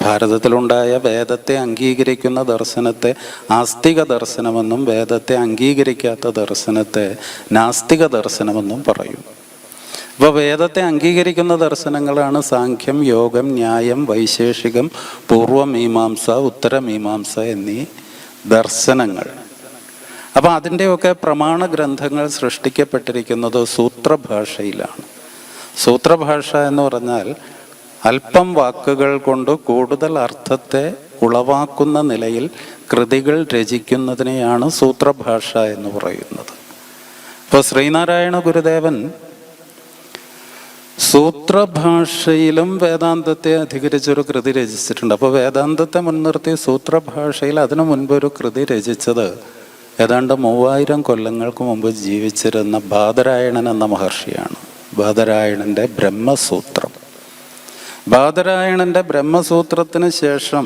ഭാരതത്തിലുണ്ടായ വേദത്തെ അംഗീകരിക്കുന്ന ദർശനത്തെ ആസ്തിക ദർശനമെന്നും വേദത്തെ അംഗീകരിക്കാത്ത ദർശനത്തെ നാസ്തിക ദർശനമെന്നും പറയും. അപ്പോൾ വേദത്തെ അംഗീകരിക്കുന്ന ദർശനങ്ങളാണ് സാഖ്യം, യോഗം, ന്യായം, വൈശേഷികം, പൂർവമീമാംസ, ഉത്തരമീമാംസ എന്നീ ദർശനങ്ങൾ. അപ്പോൾ അതിൻ്റെയൊക്കെ പ്രമാണ ഗ്രന്ഥങ്ങൾ സൃഷ്ടിക്കപ്പെട്ടിരിക്കുന്നത് സൂത്രഭാഷയിലാണ്. സൂത്രഭാഷ എന്ന് പറഞ്ഞാൽ അല്പം വാക്കുകൾ കൊണ്ട് കൂടുതൽ അർത്ഥത്തെ ഉളവാക്കുന്ന നിലയിൽ കൃതികൾ രചിക്കുന്നതിനെയാണ് സൂത്രഭാഷ എന്ന് പറയുന്നത്. ഇപ്പോൾ ശ്രീനാരായണ ഗുരുദേവൻ സൂത്രഭാഷയിലും വേദാന്തത്തെ അധികരിച്ചൊരു കൃതി രചിച്ചിട്ടുണ്ട്. അപ്പോൾ വേദാന്തത്തെ മുൻനിർത്തി സൂത്രഭാഷയിൽ അതിനു മുൻപ് ഒരു കൃതി രചിച്ചത് ഏതാണ്ട് 3000 കൊല്ലങ്ങൾക്ക് മുമ്പ് ജീവിച്ചിരുന്ന ബാദരായണൻ എന്ന മഹർഷിയാണ്. ബാദരായണൻ്റെ ബ്രഹ്മസൂത്രം. ബാദരായണൻ്റെ ബ്രഹ്മസൂത്രത്തിന് ശേഷം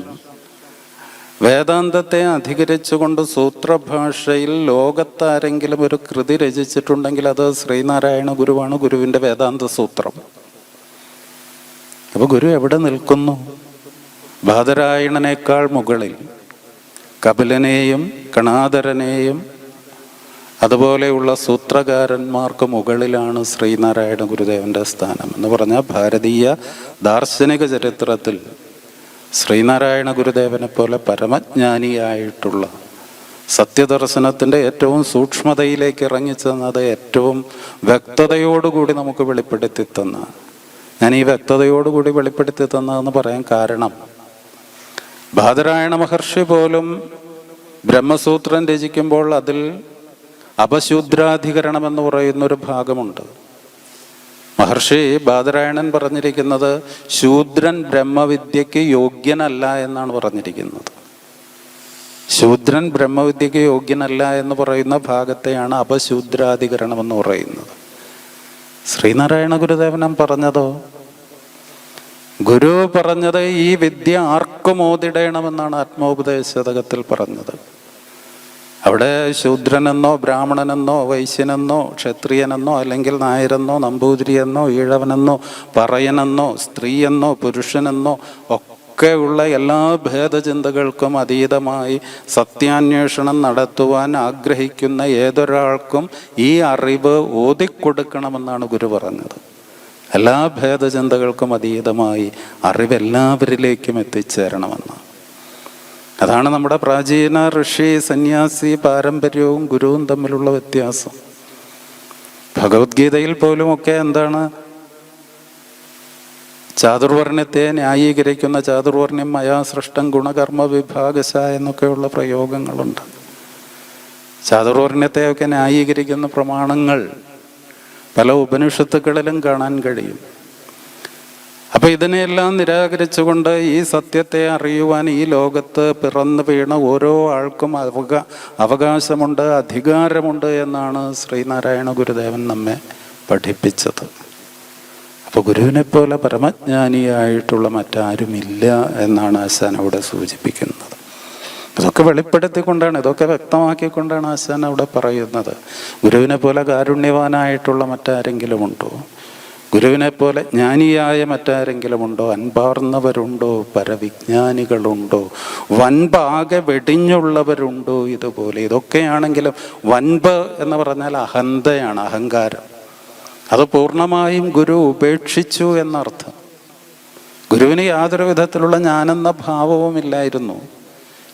വേദാന്തത്തെ അധികരിച്ചുകൊണ്ട് സൂത്രഭാഷയിൽ ലോകത്താരെങ്കിലും ഒരു കൃതി രചിച്ചിട്ടുണ്ടെങ്കിൽ അത് ശ്രീനാരായണ ഗുരുവാണ്. ഗുരുവിൻ്റെ വേദാന്ത സൂത്രം. അപ്പോൾ ഗുരു എവിടെ നിൽക്കുന്നു? ബാദരായണനേക്കാൾ മുകളിൽ കപിലനെയും കണാദരനെയും അതുപോലെയുള്ള സൂത്രകാരന്മാർക്ക് മുകളിലാണ് ശ്രീനാരായണ ഗുരുദേവൻ്റെ സ്ഥാനം. എന്ന് പറഞ്ഞാൽ ഭാരതീയ ദാർശനിക ചരിത്രത്തിൽ ശ്രീനാരായണ ഗുരുദേവനെ പോലെ പരമജ്ഞാനിയായിട്ടുള്ള, സത്യദർശനത്തിൻ്റെ ഏറ്റവും സൂക്ഷ്മതയിലേക്ക് ഇറങ്ങിച്ചെന്നത് ഏറ്റവും വ്യക്തതയോടുകൂടി നമുക്ക് വെളിപ്പെടുത്തി തന്ന, ഞാൻ ഈ വ്യക്തതയോടുകൂടി വെളിപ്പെടുത്തി തന്നതെന്ന് പറയാൻ കാരണം, ബാദരായണ മഹർഷി പോലും ബ്രഹ്മസൂത്രം രചിക്കുമ്പോൾ അതിൽ അപശൂദ്രാധികരണം എന്ന് പറയുന്നൊരു ഭാഗമുണ്ട്. മഹർഷി ബാദരായണൻ പറഞ്ഞിരിക്കുന്നത് ശൂദ്രൻ ബ്രഹ്മവിദ്യക്ക് യോഗ്യനല്ല എന്നാണ് പറഞ്ഞിരിക്കുന്നത്. ശൂദ്രൻ ബ്രഹ്മവിദ്യക്ക് യോഗ്യനല്ല എന്ന് പറയുന്ന ഭാഗത്തെയാണ് അപശൂദ്രാധികരണം എന്ന് പറയുന്നത്. ശ്രീനാരായണ ഗുരുദേവനം പറഞ്ഞതോ, ഗുരു പറഞ്ഞത് ഈ വിദ്യ ആർക്കും ഓതിടണമെന്നാണ് ആത്മോപദേശതകത്തിൽ പറഞ്ഞത്. അവിടെ ശൂദ്രനെന്നോ ബ്രാഹ്മണനെന്നോ വൈശ്യനെന്നോ ക്ഷത്രിയനെന്നോ അല്ലെങ്കിൽ നായരെന്നോ നമ്പൂതിരിയെന്നോ ഈഴവനെന്നോ പറയനെന്നോ സ്ത്രീയെന്നോ പുരുഷനെന്നോ ഒക്കെയുള്ള എല്ലാ ഭേദചിന്തകൾക്കും അതീതമായി സത്യാന്വേഷണം നടത്തുവാൻ ആഗ്രഹിക്കുന്ന ഏതൊരാൾക്കും ഈ അറിവ് ഓതിക്കൊടുക്കണമെന്നാണ് ഗുരു പറഞ്ഞത്. എല്ലാ ഭേദചിന്തകൾക്കും അതീതമായി അറിവ് എല്ലാവരിലേക്കും എത്തിച്ചേരണമെന്ന്. അതാണ് നമ്മുടെ പ്രാചീന ഋഷി സന്യാസി പാരമ്പര്യവും ഗുരുവും തമ്മിലുള്ള വ്യത്യാസം. ഭഗവത്ഗീതയിൽ പോലുമൊക്കെ എന്താണ്, ചാതുർവർണ്ണ്യത്തെ ന്യായീകരിക്കുന്ന ചാതുർവർണ്ണ്യം മയാ സൃഷ്ടം ഗുണകർമ്മ വിഭാഗശ എന്നൊക്കെയുള്ള പ്രയോഗങ്ങളുണ്ട്. ചാതുർവർണ്ണ്യത്തെയൊക്കെ ന്യായീകരിക്കുന്ന പ്രമാണങ്ങൾ പല ഉപനിഷത്തുകളിലും കാണാൻ കഴിയും. അപ്പോൾ ഇതിനെയെല്ലാം നിരാകരിച്ചുകൊണ്ട് ഈ സത്യത്തെ അറിയുവാൻ ഈ ലോകത്ത് പിറന്നു വീണ ഓരോ ആൾക്കും അവകാശമുണ്ട്, അധികാരമുണ്ട് എന്നാണ് ശ്രീനാരായണ ഗുരുദേവൻ നമ്മെ പഠിപ്പിച്ചത്. അപ്പോൾ ഗുരുവിനെ പോലെ പരമജ്ഞാനിയായിട്ടുള്ള മറ്റാരുമില്ല എന്നാണ് ആശാൻ അവിടെ സൂചിപ്പിക്കുന്നത്. ഇതൊക്കെ വെളിപ്പെടുത്തിക്കൊണ്ടാണ്, ഇതൊക്കെ വ്യക്തമാക്കിക്കൊണ്ടാണ് ആശാൻ അവിടെ പറയുന്നത്. ഗുരുവിനെ പോലെ കാരുണ്യവാനായിട്ടുള്ള മറ്റാരെങ്കിലും ഉണ്ടോ? ഗുരുവിനെ പോലെ ജ്ഞാനിയായ മറ്റാരെങ്കിലും ഉണ്ടോ? അൻപാർന്നവരുണ്ടോ? പരവിജ്ഞാനികളുണ്ടോ? വൻപാകെ വെടിഞ്ഞുള്ളവരുണ്ടോ? ഇതുപോലെ ഇതൊക്കെയാണെങ്കിലും വൻപ് എന്ന് പറഞ്ഞാൽ അഹന്തയാണ്, അഹങ്കാരം. അത് പൂർണ്ണമായും ഗുരു ഉപേക്ഷിച്ചു എന്നർത്ഥം. ഗുരുവിന് യാതൊരു വിധത്തിലുള്ള ഞാനെന്ന ഭാവവും ഇല്ലായിരുന്നു.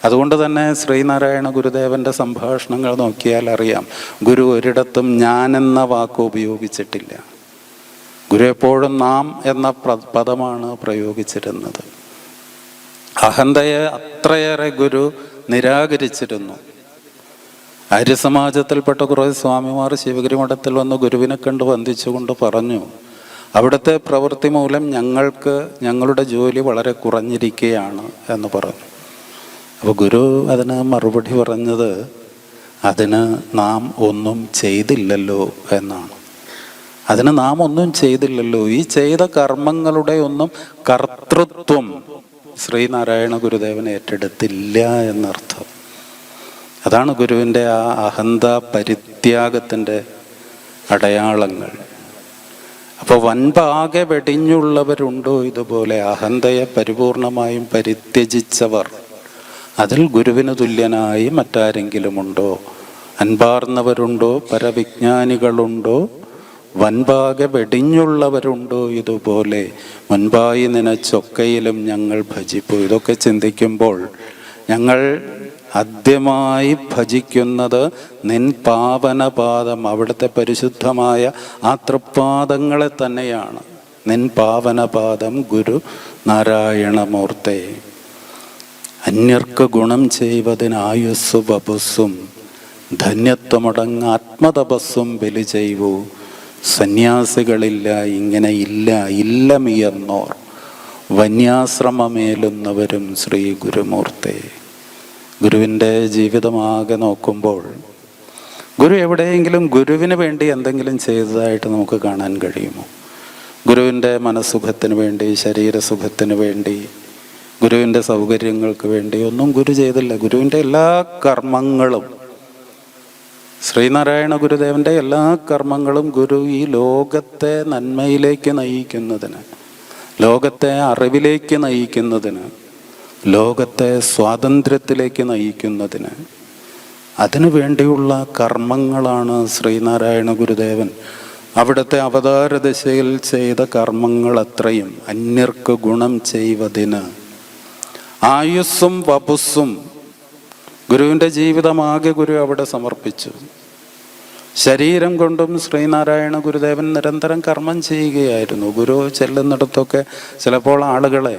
അതുകൊണ്ട് തന്നെ ശ്രീനാരായണ ഗുരുദേവൻ്റെ സംഭാഷണങ്ങൾ നോക്കിയാൽ അറിയാം, ഗുരു ഒരിടത്തും ഞാനെന്ന വാക്ക് ഉപയോഗിച്ചിട്ടില്ല. ഗുരു എപ്പോഴും നാം എന്ന പദമാണ് പ്രയോഗിച്ചിരുന്നത്. അഹന്തയെ അത്രയേറെ ഗുരു നിരാകരിച്ചിരുന്നു. ആര്യസമാജത്തിൽപ്പെട്ട കുറേ സ്വാമിമാർ ശിവഗിരി മഠത്തിൽ വന്ന് ഗുരുവിനെ കണ്ട് വന്ദിച്ചുകൊണ്ട് പറഞ്ഞു, അവിടുത്തെ പ്രവൃത്തി മൂലം ഞങ്ങൾക്ക് ഞങ്ങളുടെ ജോലി വളരെ കുറഞ്ഞിരിക്കുകയാണ് എന്ന് പറഞ്ഞു. അപ്പോൾ ഗുരു അതിന് മറുപടി പറഞ്ഞത്, അതിന് നാം ഒന്നും ചെയ്തില്ലല്ലോ എന്നാണ്. അതിന് നാം ഒന്നും ചെയ്തില്ലല്ലോ. ഈ ചെയ്ത കർമ്മങ്ങളുടെ ഒന്നും കർത്തൃത്വം ശ്രീനാരായണ ഗുരുദേവൻ ഏറ്റെടുത്തില്ല എന്നർത്ഥം. അതാണ് ഗുരുവിൻ്റെ ആ അഹന്ത പരിത്യാഗത്തിൻ്റെ അടയാളങ്ങൾ. അപ്പോൾ വൻപാകെ വെടിഞ്ഞുള്ളവരുണ്ടോ ഇതുപോലെ അഹന്തയെ പരിപൂർണമായും പരിത്യജിച്ചവർ? അതിൽ ഗുരുവിന് തുല്യനായി മറ്റാരെങ്കിലുമുണ്ടോ? അൻപാർന്നവരുണ്ടോ? പരവിജ്ഞാനികളുണ്ടോ? വൻപാകെ വെടിഞ്ഞുള്ളവരുണ്ടോ ഇതുപോലെ? മുൻപായി നിനച്ചൊക്കയിലും ഞങ്ങൾ ഭജിപ്പു. ഇതൊക്കെ ചിന്തിക്കുമ്പോൾ ഞങ്ങൾ ആദ്യമായി ഭജിക്കുന്നത് നിൻ പാവനപാദം, അവിടുത്തെ പരിശുദ്ധമായ ആ തൃപ്പാദങ്ങളെ തന്നെയാണ്. നിൻ പാവനപാദം ഗുരു നാരായണമൂർത്തേ. അന്യർക്ക് ഗുണം ചെയ്വതിന് ആയുസ്സു വപുസ്സും ധന്യത്വമടങ്ങ് ആത്മതപസ്സും ബലി ചെയ്വൂ. സന്യാസികളില്ല, ഇങ്ങനെ ഇല്ലമിയെന്നോർ വന്യാശ്രമമേലുന്നവരും ശ്രീ ഗുരുമൂർത്തേ. ഗുരുവിൻ്റെ ജീവിതമാകെ നോക്കുമ്പോൾ ഗുരു എവിടെയെങ്കിലും ഗുരുവിന് വേണ്ടി എന്തെങ്കിലും ചെയ്തതായിട്ട് നമുക്ക് കാണാൻ കഴിയുമോ? ഗുരുവിൻ്റെ മനസ്സുഖത്തിന് വേണ്ടി, ശരീരസുഖത്തിന് വേണ്ടി, ഗുരുവിൻ്റെ സൗകര്യങ്ങൾക്ക് വേണ്ടി ഒന്നും ഗുരു ചെയ്തില്ല. ഗുരുവിൻ്റെ എല്ലാ കർമ്മങ്ങളും, ശ്രീനാരായണ ഗുരുദേവൻ്റെ എല്ലാ കർമ്മങ്ങളും ഗുരു ഈ ലോകത്തെ നന്മയിലേക്ക് നയിക്കുന്നതിന്, ലോകത്തെ അറിവിലേക്ക് നയിക്കുന്നതിന്, ലോകത്തെ സ്വാതന്ത്ര്യത്തിലേക്ക് നയിക്കുന്നതിന്, അതിനു വേണ്ടിയുള്ള കർമ്മങ്ങളാണ് ശ്രീനാരായണ ഗുരുദേവൻ അവിടുത്തെ അവതാര ദശയിൽ ചെയ്ത കർമ്മങ്ങൾ അത്രയും. അന്യർക്ക് ഗുണം ചെയ്വതിന് ആയുസ്സും വപുസ്സും, ഗുരുവിൻ്റെ ജീവിതമാകെ ഗുരു അവിടെ സമർപ്പിച്ചു. ശരീരം കൊണ്ടും ശ്രീനാരായണ ഗുരുദേവൻ നിരന്തരം കർമ്മം ചെയ്യുകയായിരുന്നു. ഗുരു ചെല്ലുന്നിടത്തൊക്കെ ചിലപ്പോൾ ആളുകളെ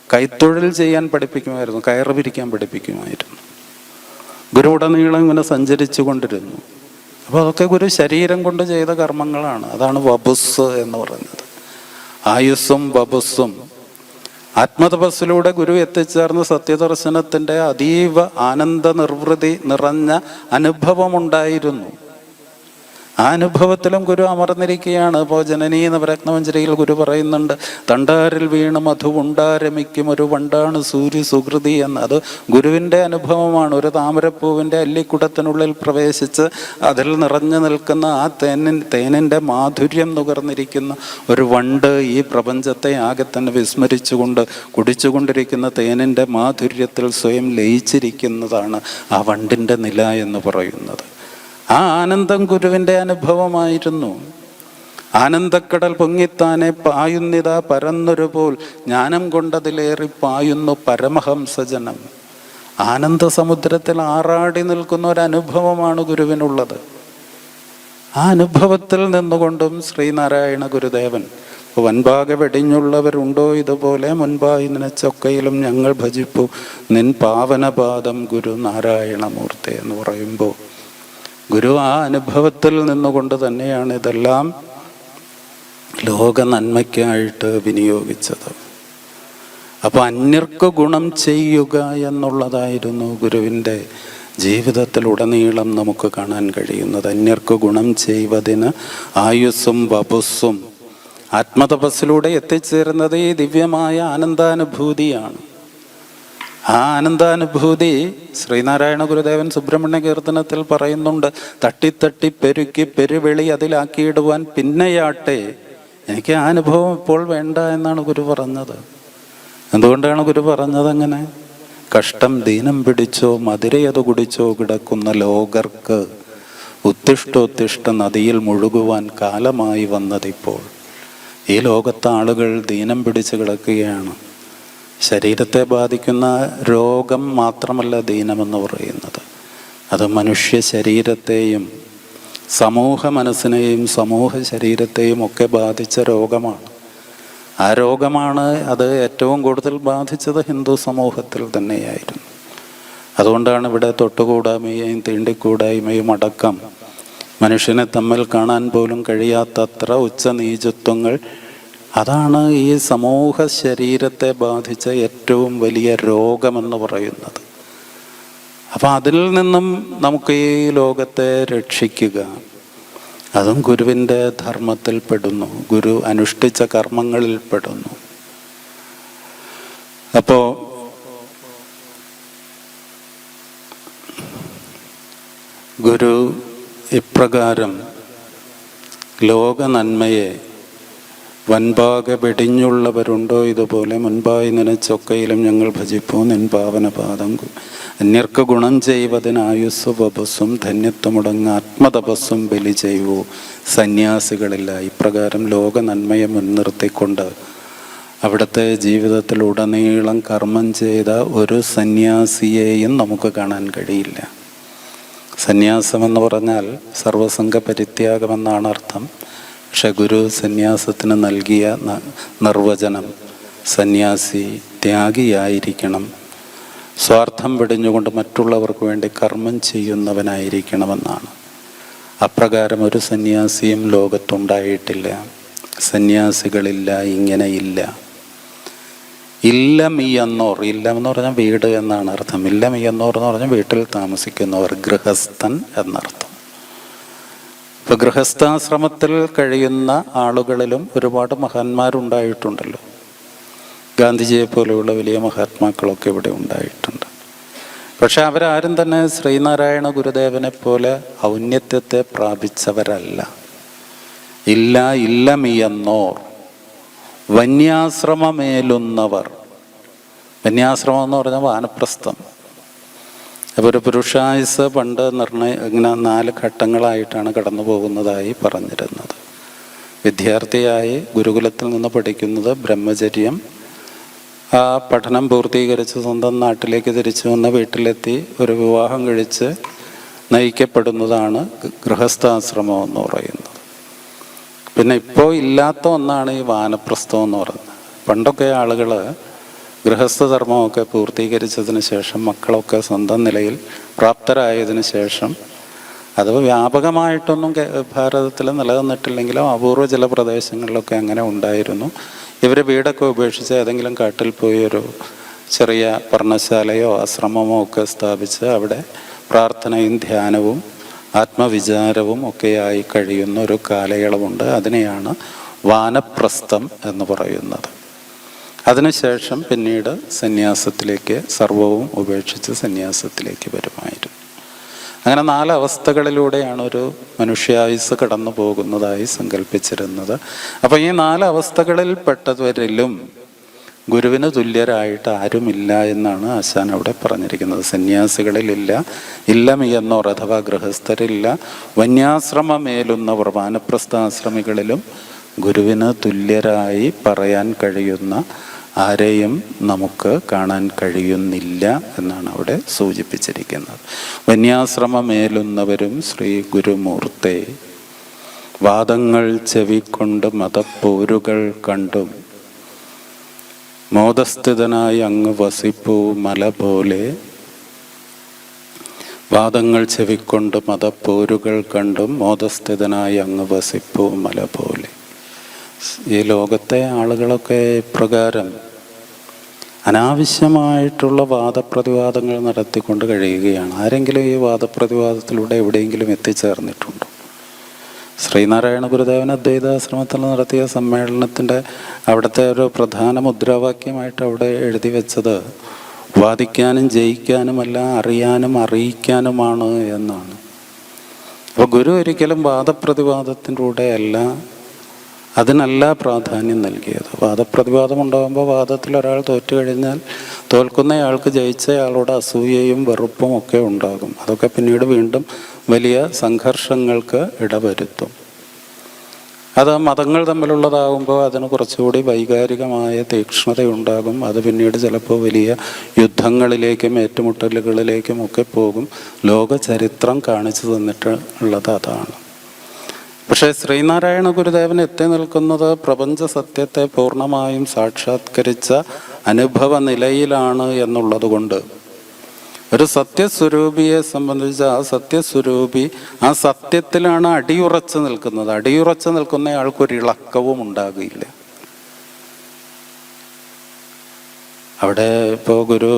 കൈത്തൊഴിൽ ചെയ്യാൻ പഠിപ്പിക്കുമായിരുന്നു, കയറ് പിരിക്കാൻ പഠിപ്പിക്കുമായിരുന്നു. ഗുരു ഉടനീളം ഇങ്ങനെ സഞ്ചരിച്ചു കൊണ്ടിരുന്നു. അപ്പോൾ അതൊക്കെ ഗുരു ശരീരം കൊണ്ട് ചെയ്ത കർമ്മങ്ങളാണ്. അതാണ് വപുസ് എന്ന് പറയുന്നത്. ആയുസ്സും വപുസ്സും. ആത്മതപസ്സിലൂടെ ഗുരു എത്തിച്ചേർന്ന സത്യദർശനത്തിൻ്റെ അതീവ ആനന്ദ നിർവൃതി നിറഞ്ഞ അനുഭവമുണ്ടായിരുന്നു. ആ അനുഭവത്തിലും ഗുരു അമർന്നിരിക്കുകയാണ്. ഇപ്പോൾ ജനനീ നവരത്നമഞ്ജരിയിൽ ഗുരു പറയുന്നുണ്ട്, തണ്ടാരിൽ വീണ് മധുവുണ്ടാരമിക്കും ഒരു വണ്ടാണ് സൂര്യ സുഹൃതി എന്ന്. അത് ഗുരുവിൻ്റെ അനുഭവമാണ്. ഒരു താമരപ്പൂവിൻ്റെ അല്ലിക്കുടത്തിനുള്ളിൽ പ്രവേശിച്ച് അതിൽ നിറഞ്ഞു നിൽക്കുന്ന ആ തേനിൻ്റെ മാധുര്യം നുകർന്നിരിക്കുന്ന ഒരു വണ്ട് ഈ പ്രപഞ്ചത്തെ ആകെ തന്നെ വിസ്മരിച്ചുകൊണ്ട് കുടിച്ചുകൊണ്ടിരിക്കുന്ന തേനിൻ്റെ മാധുര്യത്തിൽ സ്വയം ലയിച്ചിരിക്കുന്നതാണ് ആ വണ്ടിൻ്റെ നില എന്ന് പറയുന്നത്. ആ ആനന്ദം ഗുരുവിൻ്റെ അനുഭവമായിരുന്നു. ആനന്ദക്കടൽ പൊങ്ങിത്താനെ പായുന്നിതാ പരന്നൊരു പോൽ ജ്ഞാനം കൊണ്ടതിലേറി പായുന്നു പരമഹംസജനം. ആനന്ദ സമുദ്രത്തിൽ ആറാടി നിൽക്കുന്ന ഒരനുഭവമാണ് ഗുരുവിനുള്ളത്. ആ അനുഭവത്തിൽ നിന്നുകൊണ്ടും ശ്രീനാരായണ ഗുരുദേവൻ, വൻപാകെ വെടിഞ്ഞുള്ളവരുണ്ടോ ഇതുപോലെ മുൻപായി നിനച്ചൊക്കയിലും ഞങ്ങൾ ഭജിപ്പു നിൻ പാവനപാദം ഗുരു നാരായണമൂർത്തി എന്ന് പറയുമ്പോൾ ഗുരു ആ അനുഭവത്തിൽ നിന്നുകൊണ്ട് തന്നെയാണ് ഇതെല്ലാം ലോക നന്മയ്ക്കായിട്ട് വിനിയോഗിച്ചത്. അപ്പോൾ അന്യർക്ക് ഗുണം ചെയ്യുക എന്നുള്ളതായിരുന്നു ഗുരുവിൻ്റെ ജീവിതത്തിലുടനീളം നമുക്ക് കാണാൻ കഴിയുന്നത്. അന്യർക്ക് ഗുണം ചെയ്വതിന് ആയുസ്സും വപുസ്സും. ആത്മതപസ്സിലൂടെ എത്തിച്ചേരുന്നത് ഈ ദിവ്യമായ ആനന്ദാനുഭൂതിയാണ്. ആ ആനന്ദാനുഭൂതി ശ്രീനാരായണ ഗുരുദേവൻ സുബ്രഹ്മണ്യ കീർത്തനത്തിൽ പറയുന്നുണ്ട്, തട്ടിത്തട്ടി പെരുക്കി പെരുവെളി അതിലാക്കിയിടുവാൻ പിന്നെയാട്ടെ. എനിക്ക് ആ അനുഭവം ഇപ്പോൾ വേണ്ട എന്നാണ് ഗുരു പറഞ്ഞത്. എന്തുകൊണ്ടാണ് ഗുരു പറഞ്ഞത് അങ്ങനെ? കഷ്ടം ദീനം പിടിച്ചോ മധുരയത് കുടിച്ചോ കിടക്കുന്ന ലോകർക്ക് ഉത്തിഷ്ടോത്തിഷ്ട നദിയിൽ മുഴുകുവാൻ കാലമായി വന്നതിപ്പോൾ. ഈ ലോകത്തെ ആളുകൾ ദീനം പിടിച്ച് കിടക്കുകയാണ്. ശരീരത്തെ ബാധിക്കുന്ന രോഗം മാത്രമല്ല ദീനമെന്ന് പറയുന്നത്, അത് മനുഷ്യ ശരീരത്തെയും സമൂഹ മനസ്സിനെയും സമൂഹ ശരീരത്തെയും ഒക്കെ ബാധിച്ച രോഗമാണ്. ആ രോഗമാണ് അത് ഏറ്റവും കൂടുതൽ ബാധിച്ചത് ഹിന്ദു സമൂഹത്തിൽ തന്നെയായിരുന്നു. അതുകൊണ്ടാണ് ഇവിടെ തൊട്ടുകൂടായ്മയും തീണ്ടിക്കൂടായ്മയും അടക്കം മനുഷ്യനെ തമ്മിൽ കാണാൻ പോലും കഴിയാത്തത്ര ഉച്ചനീചത്വങ്ങൾ, അതാണ് ഈ സമൂഹ ശരീരത്തെ ബാധിച്ച ഏറ്റവും വലിയ രോഗമെന്ന് പറയുന്നത്. അപ്പം അതിൽ നിന്നും നമുക്ക് ഈ ലോകത്തെ രക്ഷിക്കുക, അതും ഗുരുവിൻ്റെ ധർമ്മത്തിൽ പെടുന്നു, ഗുരു അനുഷ്ഠിച്ച കർമ്മങ്ങളിൽ പെടുന്നു. അപ്പോൾ ഗുരു ഇപ്രകാരം ലോക നന്മയെ വൻപാകെ വെടിഞ്ഞുള്ളവരുണ്ടോ ഇതുപോലെ മുൻപായി നനച്ചൊക്കയിലും ഞങ്ങൾ ഭജിപ്പൂ നിൻ പാവനപാദം അന്യർക്ക് ഗുണം ചെയ്വതിനായുസ്സു വപസ്സും ധന്യത്വമുടങ്ങ ആത്മതപസ്സും ബലി ചെയ്യൂ സന്യാസികളില്ല. ഇപ്രകാരം ലോക നന്മയെ മുൻനിർത്തിക്കൊണ്ട് അവിടുത്തെ ജീവിതത്തിലുടനീളം കർമ്മം ചെയ്ത ഒരു സന്യാസിയെയും നമുക്ക് കാണാൻ കഴിയില്ല. സന്യാസമെന്ന് പറഞ്ഞാൽ സർവസംഘ പരിത്യാഗമെന്നാണ് അർത്ഥം. പക്ഷെ ഗുരു സന്യാസത്തിന് നൽകിയ നിർവചനം സന്യാസി ത്യാഗിയായിരിക്കണം, സ്വാർത്ഥം വെടിഞ്ഞുകൊണ്ട് മറ്റുള്ളവർക്ക് വേണ്ടി കർമ്മം ചെയ്യുന്നവനായിരിക്കണമെന്നാണ്. അപ്രകാരം ഒരു സന്യാസിയും ലോകത്തുണ്ടായിട്ടില്ല. സന്യാസികളില്ല, ഇങ്ങനെയില്ല. ഇല്ലമിയെന്നോർ, ഇല്ലമെന്ന് പറഞ്ഞാൽ വീട് എന്നാണ് അർത്ഥം. ഇല്ലമിയെന്നോർ എന്ന് പറഞ്ഞാൽ വീട്ടിൽ താമസിക്കുന്നവർ, ഗൃഹസ്ഥൻ എന്നർത്ഥം. ഇപ്പം ഗൃഹസ്ഥാശ്രമത്തിൽ കഴിയുന്ന ആളുകളിലും ഒരുപാട് മഹാന്മാരുണ്ടായിട്ടുണ്ടല്ലോ. ഗാന്ധിജിയെ പോലെയുള്ള വലിയ മഹാത്മാക്കളൊക്കെ ഇവിടെ ഉണ്ടായിട്ടുണ്ട്. പക്ഷെ അവരാരും തന്നെ ശ്രീനാരായണ ഗുരുദേവനെ പോലെ ഔന്നത്യത്തെ പ്രാപിച്ചവരല്ല. ഇല്ലമിയെന്നോർ, വന്യാശ്രമമേലുന്നവർ. വന്യാശ്രമം എന്ന് പറഞ്ഞാൽ വാനപ്രസ്ഥം. അപ്പോൾ ഒരു പുരുഷായുസ് പണ്ട് ഇങ്ങനെ 4 ഘട്ടങ്ങളായിട്ടാണ് കടന്നു പോകുന്നതായി പറഞ്ഞിരുന്നത്. വിദ്യാർത്ഥിയായി ഗുരുകുലത്തിൽ നിന്ന് പഠിക്കുന്നത് ബ്രഹ്മചര്യം, ആ പഠനം പൂർത്തീകരിച്ച് സ്വന്തം നാട്ടിലേക്ക് തിരിച്ചു വന്ന് വീട്ടിലെത്തി ഒരു വിവാഹം കഴിച്ച് നയിക്കപ്പെടുന്നതാണ് ഗൃഹസ്ഥാശ്രമം എന്ന് പറയുന്നത്. പിന്നെ ഇപ്പോൾ ഇല്ലാത്ത ഒന്നാണ് ഈ വാനപ്രസ്ഥം എന്ന് പറയുന്നത്. പണ്ടൊക്കെ ആളുകൾ ഗൃഹസ്ഥധർമ്മമൊക്കെ പൂർത്തീകരിച്ചതിന് ശേഷം, മക്കളൊക്കെ സ്വന്തം നിലയിൽ പ്രാപ്തരായതിന് ശേഷം, അത് വ്യാപകമായിട്ടൊന്നും ഭാരതത്തിൽ നിലനിന്നിട്ടില്ലെങ്കിലും അപൂർവ ചില പ്രദേശങ്ങളിലൊക്കെ അങ്ങനെ ഉണ്ടായിരുന്നു. ഇവർ വീടൊക്കെ ഉപേക്ഷിച്ച് ഏതെങ്കിലും കാട്ടിൽ പോയി ഒരു ചെറിയ പർണശാലയോ ആശ്രമമോ ഒക്കെ സ്ഥാപിച്ച് അവിടെ പ്രാർത്ഥനയും ധ്യാനവും ആത്മവിചാരവും ഒക്കെയായി കഴിയുന്ന ഒരു കാലയളവുണ്ട്. അതിനെയാണ് വാനപ്രസ്ഥം എന്ന് പറയുന്നത്. അതിനുശേഷം പിന്നീട് സന്യാസത്തിലേക്ക്, സർവവും ഉപേക്ഷിച്ച് സന്യാസത്തിലേക്ക് വരുമായിരുന്നു. അങ്ങനെ 4 അവസ്ഥകളിലൂടെയാണ് ഒരു മനുഷ്യായുസ് കടന്നു പോകുന്നതായി സങ്കല്പിച്ചിരുന്നത്. അപ്പോൾ ഈ 4 അവസ്ഥകളിൽ പെട്ടവരിലും ഗുരുവിന് തുല്യരായിട്ട് ആരുമില്ല എന്നാണ് ആശാൻ അവിടെ പറഞ്ഞിരിക്കുന്നത്. സന്യാസികളിലില്ല, ഇല്ലമിയെന്നോർ അഥവാ ഗൃഹസ്ഥരില്ല, വന്യാശ്രമമേലുന്നവർ വാനപ്രസ്ഥാശ്രമികളിലും ഗുരുവിന് തുല്യരായി പറയാൻ കഴിയുന്ന ആരെയും നമുക്ക് കാണാൻ കഴിയുന്നില്ല എന്നാണ് അവിടെ സൂചിപ്പിച്ചിരിക്കുന്നത്. വന്യാശ്രമമേലുന്നവരും ശ്രീ ഗുരുമൂർത്തേ, വാദങ്ങൾ ചെവിക്കൊണ്ട് മതപ്പോരുകൾ കണ്ടും മോദസ്ഥിതനായി അങ്ങ് വസിപ്പൂ മല പോലെ. വാദങ്ങൾ ചെവിക്കൊണ്ട് മതപ്പോരുകൾ കണ്ടും മോദസ്ഥിതനായി അങ്ങ് വസിപ്പൂ മല പോലെ. ഈ ലോകത്തെ ആളുകളൊക്കെ ഇപ്രകാരം അനാവശ്യമായിട്ടുള്ള വാദപ്രതിവാദങ്ങൾ നടത്തിക്കൊണ്ട് കഴിയുകയാണ്. ആരെങ്കിലും ഈ വാദപ്രതിവാദത്തിലൂടെ എവിടെയെങ്കിലും എത്തിച്ചേർന്നിട്ടുണ്ടോ? ശ്രീനാരായണ ഗുരുദേവൻ അദ്വൈതാശ്രമത്തിൽ നടത്തിയ സമ്മേളനത്തിൻ്റെ അവിടുത്തെ ഒരു പ്രധാന മുദ്രാവാക്യമായിട്ട് അവിടെ എഴുതി വെച്ചത് വാദിക്കാനും ജയിക്കാനുമല്ല, അറിയാനും അറിയിക്കാനുമാണ് എന്നാണ്. അപ്പോൾ ഗുരു ഒരിക്കലും വാദപ്രതിവാദത്തിലൂടെയല്ല, അതിനല്ല പ്രാധാന്യം നൽകിയത്. വാദപ്രതിവാദം ഉണ്ടാകുമ്പോൾ വാദത്തിൽ ഒരാൾ തോറ്റു കഴിഞ്ഞാൽ തോൽക്കുന്നയാൾക്ക് ജയിച്ചയാളോട് അസൂയയും വെറുപ്പും ഒക്കെ ഉണ്ടാകും. അതൊക്കെ പിന്നീട് വീണ്ടും വലിയ സംഘർഷങ്ങൾക്ക് ഇടവരുത്തും. അത് മതങ്ങൾ തമ്മിലുള്ളതാകുമ്പോൾ അതിന് കുറച്ചുകൂടി വൈകാരികമായ തീക്ഷ്ണതയുണ്ടാകും. അത് പിന്നീട് ചിലപ്പോൾ വലിയ യുദ്ധങ്ങളിലേക്കും ഏറ്റുമുട്ടലുകളിലേക്കും ഒക്കെ പോകും. ലോക ചരിത്രം കാണിച്ചു തന്നിട്ടുള്ളത് അതാണ്. പക്ഷേ ശ്രീനാരായണ ഗുരുദേവൻ എത്തി നിൽക്കുന്നത് പ്രപഞ്ച സത്യത്തെ പൂർണ്ണമായും സാക്ഷാത്കരിച്ച അനുഭവ നിലയിലാണ് എന്നുള്ളത് കൊണ്ട് ഒരു സത്യസ്വരൂപിയെ സംബന്ധിച്ച് ആ സത്യസ്വരൂപി ആ സത്യത്തിലാണ് അടിയുറച്ച് നിൽക്കുന്നത്. അടിയുറച്ച് നിൽക്കുന്നയാൾക്കൊരു ഇളക്കവും ഉണ്ടാകില്ല. അവിടെ ഇപ്പോൾ ഗുരു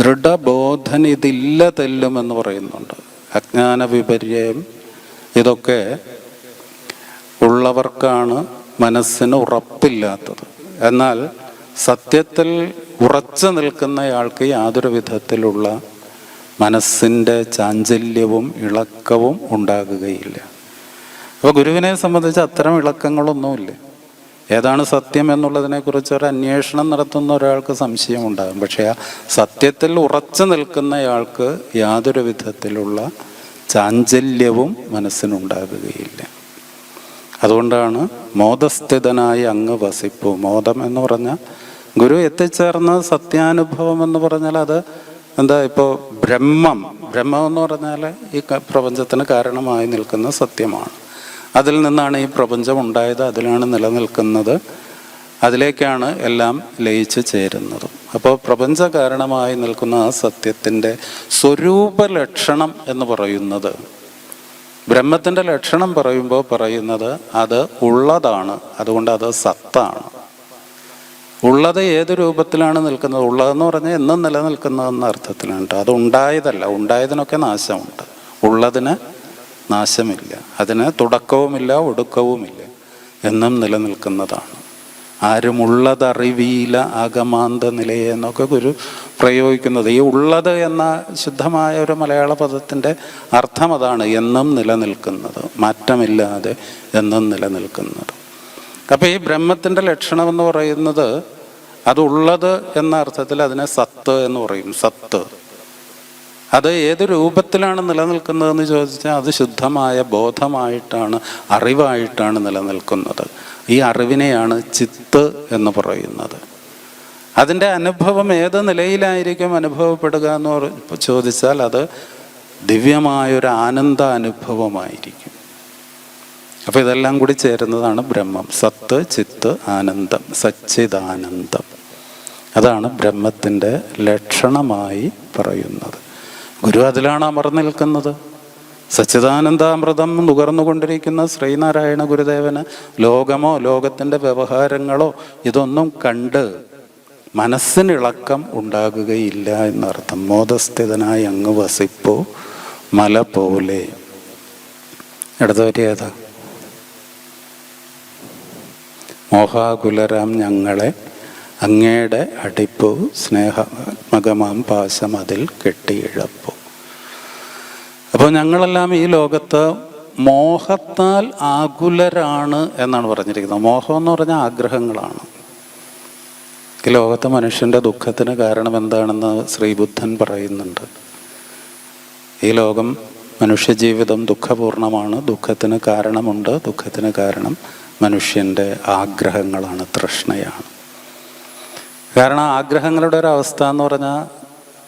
ദൃഢബോധൻ ഇതില്ല തെല്ലുമെന്ന് പറയുന്നുണ്ട്. അജ്ഞാന വിപര്യം ഇതൊക്കെ ഉള്ളവർക്കാണ് മനസ്സിന് ഉറപ്പില്ലാത്തത്. എന്നാൽ സത്യത്തിൽ ഉറച്ചു നിൽക്കുന്നയാൾക്ക് യാതൊരു വിധത്തിലുള്ള മനസ്സിൻ്റെ ചാഞ്ചല്യവും ഇളക്കവും ഉണ്ടാകുകയില്ല. അപ്പോൾ ഗുരുവിനെ സംബന്ധിച്ച് അത്തരം ഇളക്കങ്ങളൊന്നുമില്ല. ഏതാണ് സത്യം എന്നുള്ളതിനെക്കുറിച്ച് ഒരു അന്വേഷണം നടത്തുന്ന ഒരാൾക്ക് സംശയമുണ്ടാകും. പക്ഷേ ആ സത്യത്തിൽ ഉറച്ചു നിൽക്കുന്നയാൾക്ക് യാതൊരു വിധത്തിലുള്ള ചാഞ്ചല്യവും മനസ്സിനുണ്ടാകുകയില്ല. അതുകൊണ്ടാണ് മോദസ്ഥിതനായി അങ്ങ് വസിപ്പു. മോദം എന്ന് പറഞ്ഞാൽ ഗുരു എത്തിച്ചേർന്ന സത്യാനുഭവം എന്ന് പറഞ്ഞാൽ അത് എന്താ, ഇപ്പോൾ ബ്രഹ്മം എന്ന് പറഞ്ഞാൽ ഈ പ്രപഞ്ചത്തിന് കാരണമായി നിൽക്കുന്ന സത്യമാണ്. അതിൽ നിന്നാണ് ഈ പ്രപഞ്ചം ഉണ്ടായത്, അതിലാണ് നിലനിൽക്കുന്നത്, അതിലേക്കാണ് എല്ലാം ലയിച്ചു ചേരുന്നത്. അപ്പോൾ പ്രപഞ്ച കാരണമായി നിൽക്കുന്ന ആ സത്യത്തിൻ്റെ സ്വരൂപ ലക്ഷണം എന്ന് പറയുന്നത്, ബ്രഹ്മത്തിൻ്റെ ലക്ഷണം പറയുമ്പോൾ പറയുന്നത് അത് ഉള്ളതാണ്, അതുകൊണ്ട് അത് സത്താണ്. ഉള്ളത് ഏത് രൂപത്തിലാണ് നിൽക്കുന്നത്? ഉള്ളതെന്ന് പറഞ്ഞാൽ എന്നും നിലനിൽക്കുന്നതെന്ന അർത്ഥത്തിലാണ്. അത് ഉണ്ടായതല്ല. ഉണ്ടായതിനൊക്കെ നാശമുണ്ട്, ഉള്ളതിന് നാശമില്ല, അതിന് തുടക്കവുമില്ല ഒടുക്കവുമില്ല, എന്നും നിലനിൽക്കുന്നതാണ്. ആരുമുള്ളതറിവീല ആഗമാന്ത നിലയെ എന്നൊക്കെ ഗുരു പ്രയോഗിക്കുന്നത്. ഈ ഉള്ളത് എന്ന ശുദ്ധമായ ഒരു മലയാള പദത്തിൻ്റെ അർത്ഥം അതാണ്, എന്നും നിലനിൽക്കുന്നത്, മാറ്റമില്ലാതെ എന്നും നിലനിൽക്കുന്നത്. അപ്പോൾ ഈ ബ്രഹ്മത്തിൻ്റെ ലക്ഷണം എന്ന് പറയുന്നത് അതുള്ളത് എന്ന അർത്ഥത്തിൽ അതിനെ സത്ത് എന്ന് പറയും. സത്ത് അത് ഏത് രൂപത്തിലാണ് നിലനിൽക്കുന്നതെന്ന് ചോദിച്ചാൽ അത് ശുദ്ധമായ ബോധമായിട്ടാണ്, അറിവായിട്ടാണ് നിലനിൽക്കുന്നത്. ഈ അറിവിനെയാണ് ചിത്ത് എന്ന് പറയുന്നത്. അതിൻ്റെ അനുഭവം ഏത് നിലയിലായിരിക്കും അനുഭവപ്പെടുക എന്ന് ചോദിച്ചാൽ അത് ദിവ്യമായൊരു ആനന്ദ അനുഭവമായിരിക്കും. അപ്പോൾ ഇതെല്ലാം കൂടി ചേരുന്നതാണ് ബ്രഹ്മം. സത്ത്, ചിത്ത്, ആനന്ദം, സച്ചിദാനന്ദം. അതാണ് ബ്രഹ്മത്തിൻ്റെ ലക്ഷണമായി പറയുന്നത്. ഗുരു അതിലാണ് അമർന്നു നിൽക്കുന്നത്. സച്ചിദാനന്ദാമൃതം നുകർന്നുകൊണ്ടിരിക്കുന്ന ശ്രീനാരായണ ഗുരുദേവന് ലോകമോ ലോകത്തിൻ്റെ വ്യവഹാരങ്ങളോ ഇതൊന്നും കണ്ട് മനസ്സിനിളക്കം ഉണ്ടാകുകയില്ല എന്നർത്ഥം. മോദസ്ഥിതനായി അങ്ങ് വസിപ്പോ മല പോലെ. അടുത്ത വരി ഏതാ? മോഹാകുലരാം ഞങ്ങളെ അങ്ങയുടെ അടിപ്പു സ്നേഹാത്മകമാം പാശം അതിൽ കെട്ടിയിഴപ്പു. അപ്പോൾ ഞങ്ങളെല്ലാം ഈ ലോകത്ത് മോഹത്താൽ ആകുലരാണ് എന്നാണ് പറഞ്ഞിരിക്കുന്നത്. മോഹം എന്ന് പറഞ്ഞാൽ ആഗ്രഹങ്ങളാണ്. ഈ ലോകത്തെ മനുഷ്യൻ്റെ ദുഃഖത്തിന് കാരണം എന്താണെന്ന് ശ്രീബുദ്ധൻ പറയുന്നുണ്ട്. ഈ ലോകം, മനുഷ്യജീവിതം ദുഃഖപൂർണമാണ്. ദുഃഖത്തിന് കാരണമുണ്ട്. ദുഃഖത്തിന് കാരണം മനുഷ്യൻ്റെ ആഗ്രഹങ്ങളാണ്, തൃഷ്ണയാണ്. കാരണം ആഗ്രഹങ്ങളുടെ ഒരു അവസ്ഥ എന്ന് പറഞ്ഞാൽ,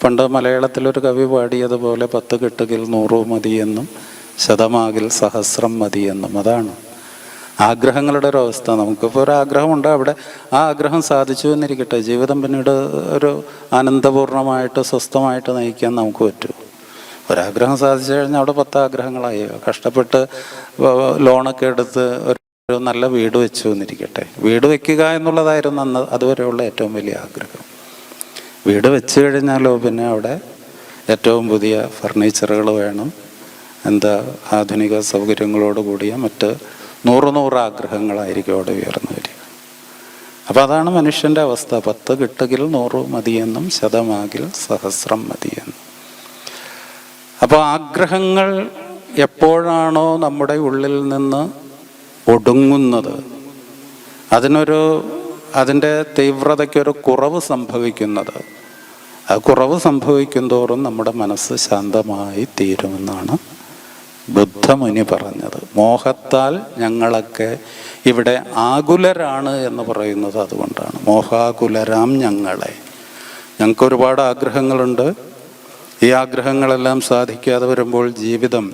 പണ്ട് മലയാളത്തിലൊരു കവി പാടിയതുപോലെ 10 കെട്ടുകിൽ 100 മതിയെന്നും ശതമാകിൽ സഹസ്രം മതിയെന്നും. അതാണ് ആഗ്രഹങ്ങളുടെ ഒരു അവസ്ഥ. നമുക്കിപ്പോൾ ഒരു ആഗ്രഹമുണ്ട്, അവിടെ ആ ആഗ്രഹം സാധിച്ചു എന്നിരിക്കട്ടെ, ജീവിതം പിന്നീട് ഒരു ആനന്ദപൂർണമായിട്ട് സ്വസ്ഥമായിട്ട് നയിക്കാൻ നമുക്ക് പറ്റും. ഒരാഗ്രഹം സാധിച്ചു കഴിഞ്ഞാൽ അവിടെ 10 ആഗ്രഹങ്ങളായി. കഷ്ടപ്പെട്ട് ലോണൊക്കെ എടുത്ത് ഒരു നല്ല വീട് വെച്ചു എന്നിരിക്കട്ടെ, വീട് വെക്കുക എന്നുള്ളതായിരുന്നു അന്ന് അതുവരെയുള്ള ഏറ്റവും വലിയ ആഗ്രഹം. വീട് വെച്ച് കഴിഞ്ഞാലോ പിന്നെ അവിടെ ഏറ്റവും പുതിയ ഫർണിച്ചറുകൾ വേണം, ആധുനിക സൗകര്യങ്ങളോട് കൂടിയ മറ്റ് 100 ആഗ്രഹങ്ങളായിരിക്കും അവിടെ ഉയർന്നു വരിക. അപ്പോൾ അതാണ് മനുഷ്യൻ്റെ അവസ്ഥ. 10 കിട്ടുകിൽ 100 മതിയെന്നും ശതമാകിൽ സഹസ്രം മതിയെന്നും. അപ്പോൾ ആഗ്രഹങ്ങൾ എപ്പോഴാണോ നമ്മുടെ ഉള്ളിൽ നിന്ന് ഒടുങ്ങുന്നത്, അതിൻ്റെ തീവ്രതയ്ക്കൊരു കുറവ് സംഭവിക്കുന്നത്, ആ കുറവ് സംഭവിക്കും തോറും നമ്മുടെ മനസ്സ് ശാന്തമായി തീരുമെന്നാണ് ബുദ്ധമുനി പറഞ്ഞത്. മോഹത്താൽ ഞങ്ങളൊക്കെ ഇവിടെ ആകുലരാണ് എന്ന് പറയുന്നത് അതുകൊണ്ടാണ്. മോഹാകുലരാം ഞങ്ങളെ, ഞങ്ങൾക്ക് ഒരുപാട് ആഗ്രഹങ്ങളുണ്ട്. ഈ ആഗ്രഹങ്ങളെല്ലാം സാധിക്കാതെ വരുമ്പോൾ ജീവിതം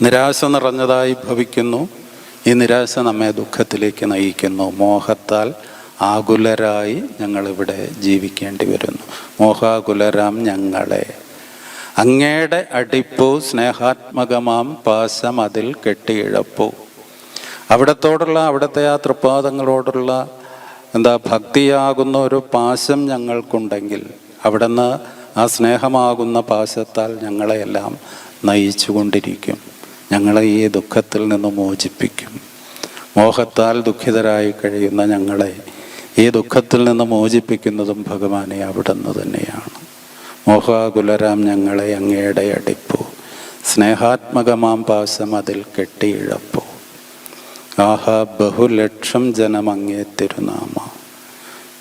നിരാശ നിറഞ്ഞതായി ഭവിക്കുന്നു. ഈ നിരാശ നമ്മെ ദുഃഖത്തിലേക്ക് നയിക്കുന്നു. മോഹത്താൽ ആകുലരായി ഞങ്ങളിവിടെ ജീവിക്കേണ്ടി വരുന്നു. മോഹാകുലരാം ഞങ്ങളെ, അങ്ങയുടെ അടിപ്പു സ്നേഹാത്മകമാം പാശം അതിൽ കെട്ടിയിഴപ്പു. അവിടുത്തെ ആ തൃപ്പാദങ്ങളോടുള്ള ഭക്തിയാകുന്ന ഒരു പാശം ഞങ്ങൾക്കുണ്ടെങ്കിൽ അവിടുന്ന് ആ സ്നേഹമാകുന്ന പാശത്താൽ ഞങ്ങളെയെല്ലാം നയിച്ചു കൊണ്ടിരിക്കും. ഞങ്ങളെ ഈ ദുഃഖത്തിൽ നിന്ന് മോചിപ്പിക്കും. മോഹത്താൽ ദുഃഖിതരായി കഴിയുന്ന ഞങ്ങളെ ഈ ദുഃഖത്തിൽ നിന്ന് മോചിപ്പിക്കുന്നതും ഭഗവാനെ അവിടുന്ന് തന്നെയാണ്. മോഹാകുലരാം ഞങ്ങളെ അങ്ങയുടെ അടിപ്പു സ്നേഹാത്മകമാം പാശം അതിൽ കെട്ടിയിഴപ്പു. ആഹാ ബഹുലക്ഷം ജനം അങ്ങേ തിരുനാമ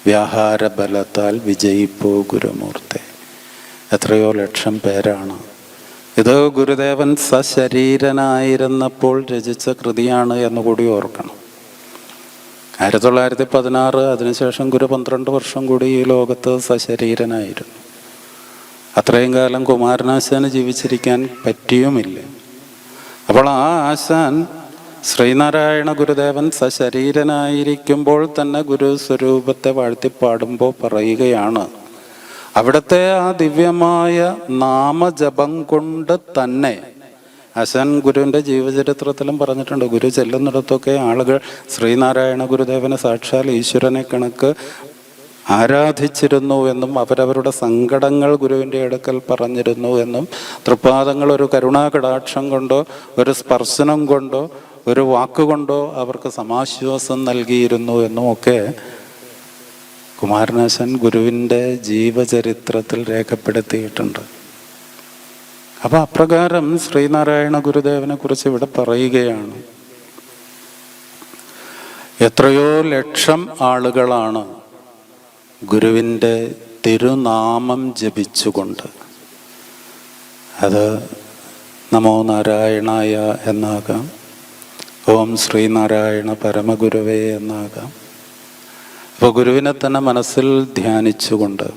വ്യാഹാര ബലത്താൽ വിജയിപ്പോ ഗുരുമൂർത്തെ. എത്രയോ ലക്ഷം പേരാണ്. ഇത് ഗുരുദേവൻ സശരീരനായിരുന്നപ്പോൾ രചിച്ച കൃതിയാണ് എന്നുകൂടി ഓർക്കണം. 1916, അതിനുശേഷം ഗുരു 12 വർഷം കൂടി ഈ ലോകത്ത് സശരീരനായിരുന്നു. അത്രയും കാലം കുമാരനാശാന് ജീവിച്ചിരിക്കാൻ പറ്റിയുമില്ല. അപ്പോൾ ആ ആശാൻ ശ്രീനാരായണ ഗുരുദേവൻ സശരീരനായിരിക്കുമ്പോൾ തന്നെ ഗുരു സ്വരൂപത്തെ വാഴ്ത്തിപ്പാടുമ്പോൾ പറയുകയാണ്, അവിടുത്തെ ആ ദിവ്യമായ നാമജപം കൊണ്ട് തന്നെ. ആശാൻ ഗുരുവിൻ്റെ ജീവചരിത്രത്തിലും പറഞ്ഞിട്ടുണ്ട്, ഗുരു ചെല്ലുന്നിടത്തൊക്കെ ആളുകൾ ശ്രീനാരായണ ഗുരുദേവനെ സാക്ഷാൽ ഈശ്വരനെ കണക്ക് ആരാധിച്ചിരുന്നു എന്നും അവരവരുടെ സങ്കടങ്ങൾ ഗുരുവിൻ്റെ അടുക്കൽ പറഞ്ഞിരുന്നു എന്നും തൃപ്പാദങ്ങൾ ഒരു കരുണാകടാക്ഷം കൊണ്ടോ ഒരു സ്പർശനം കൊണ്ടോ ഒരു വാക്കുകൊണ്ടോ അവർക്ക് സമാശ്വാസം നൽകിയിരുന്നു എന്നുമൊക്കെ കുമാരനാശൻ ഗുരുവിൻ്റെ ജീവചരിത്രത്തിൽ രേഖപ്പെടുത്തിയിട്ടുണ്ട്. അപ്പോൾ അപ്രകാരം ശ്രീനാരായണ ഗുരുദേവനെ കുറിച്ച് ഇവിടെ പറയുകയാണ്. എത്രയോ ലക്ഷം ആളുകളാണ് ഗുരുവിൻ്റെ തിരുനാമം ജപിച്ചുകൊണ്ട്, അത് നമോ നാരായണായ എന്നാകാം, ഓം ശ്രീനാരായണ പരമഗുരുവേ എന്നാകാം. അപ്പോൾ ഗുരുവിനെ തന്നെ മനസ്സിൽ ധ്യാനിച്ചുകൊണ്ട്,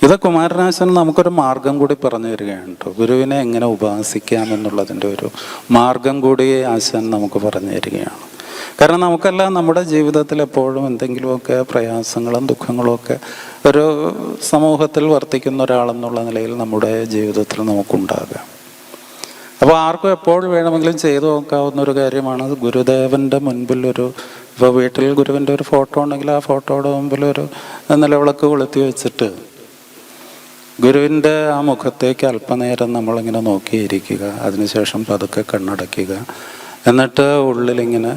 ഇത് കുമാരനാശൻ നമുക്കൊരു മാർഗം കൂടി പറഞ്ഞു തരികയാണ് കേട്ടോ. ഗുരുവിനെ എങ്ങനെ ഉപാസിക്കാമെന്നുള്ളതിൻ്റെ ഒരു മാർഗം കൂടി ആശാൻ നമുക്ക് പറഞ്ഞു തരികയാണ്. കാരണം നമുക്കെല്ലാം നമ്മുടെ ജീവിതത്തിൽ എപ്പോഴും എന്തെങ്കിലുമൊക്കെ പ്രയാസങ്ങളും ദുഃഖങ്ങളും ഒക്കെ ഒരു സമൂഹത്തിൽ വർത്തിക്കുന്ന ഒരാളെന്നുള്ള നിലയിൽ നമ്മുടെ ജീവിതത്തിൽ നമുക്കുണ്ടാകാം. അപ്പോൾ ആർക്കും എപ്പോൾ വേണമെങ്കിലും ചെയ്തു നോക്കാവുന്ന ഒരു കാര്യമാണ് ഗുരുദേവൻ്റെ മുൻപിൽ ഇപ്പോൾ വീട്ടിൽ ഗുരുവിൻ്റെ ഒരു ഫോട്ടോ ഉണ്ടെങ്കിൽ ആ ഫോട്ടോയുടെ മുമ്പിൽ ഒരു നിലവിളക്ക് കൊളുത്തി വെച്ചിട്ട് ഗുരുവിൻ്റെ ആ മുഖത്തേക്ക് അല്പനേരം നമ്മളിങ്ങനെ നോക്കിയിരിക്കുക. അതിനുശേഷം പതുക്കെ കണ്ണടയ്ക്കുക. എന്നിട്ട് ഉള്ളിലിങ്ങനെ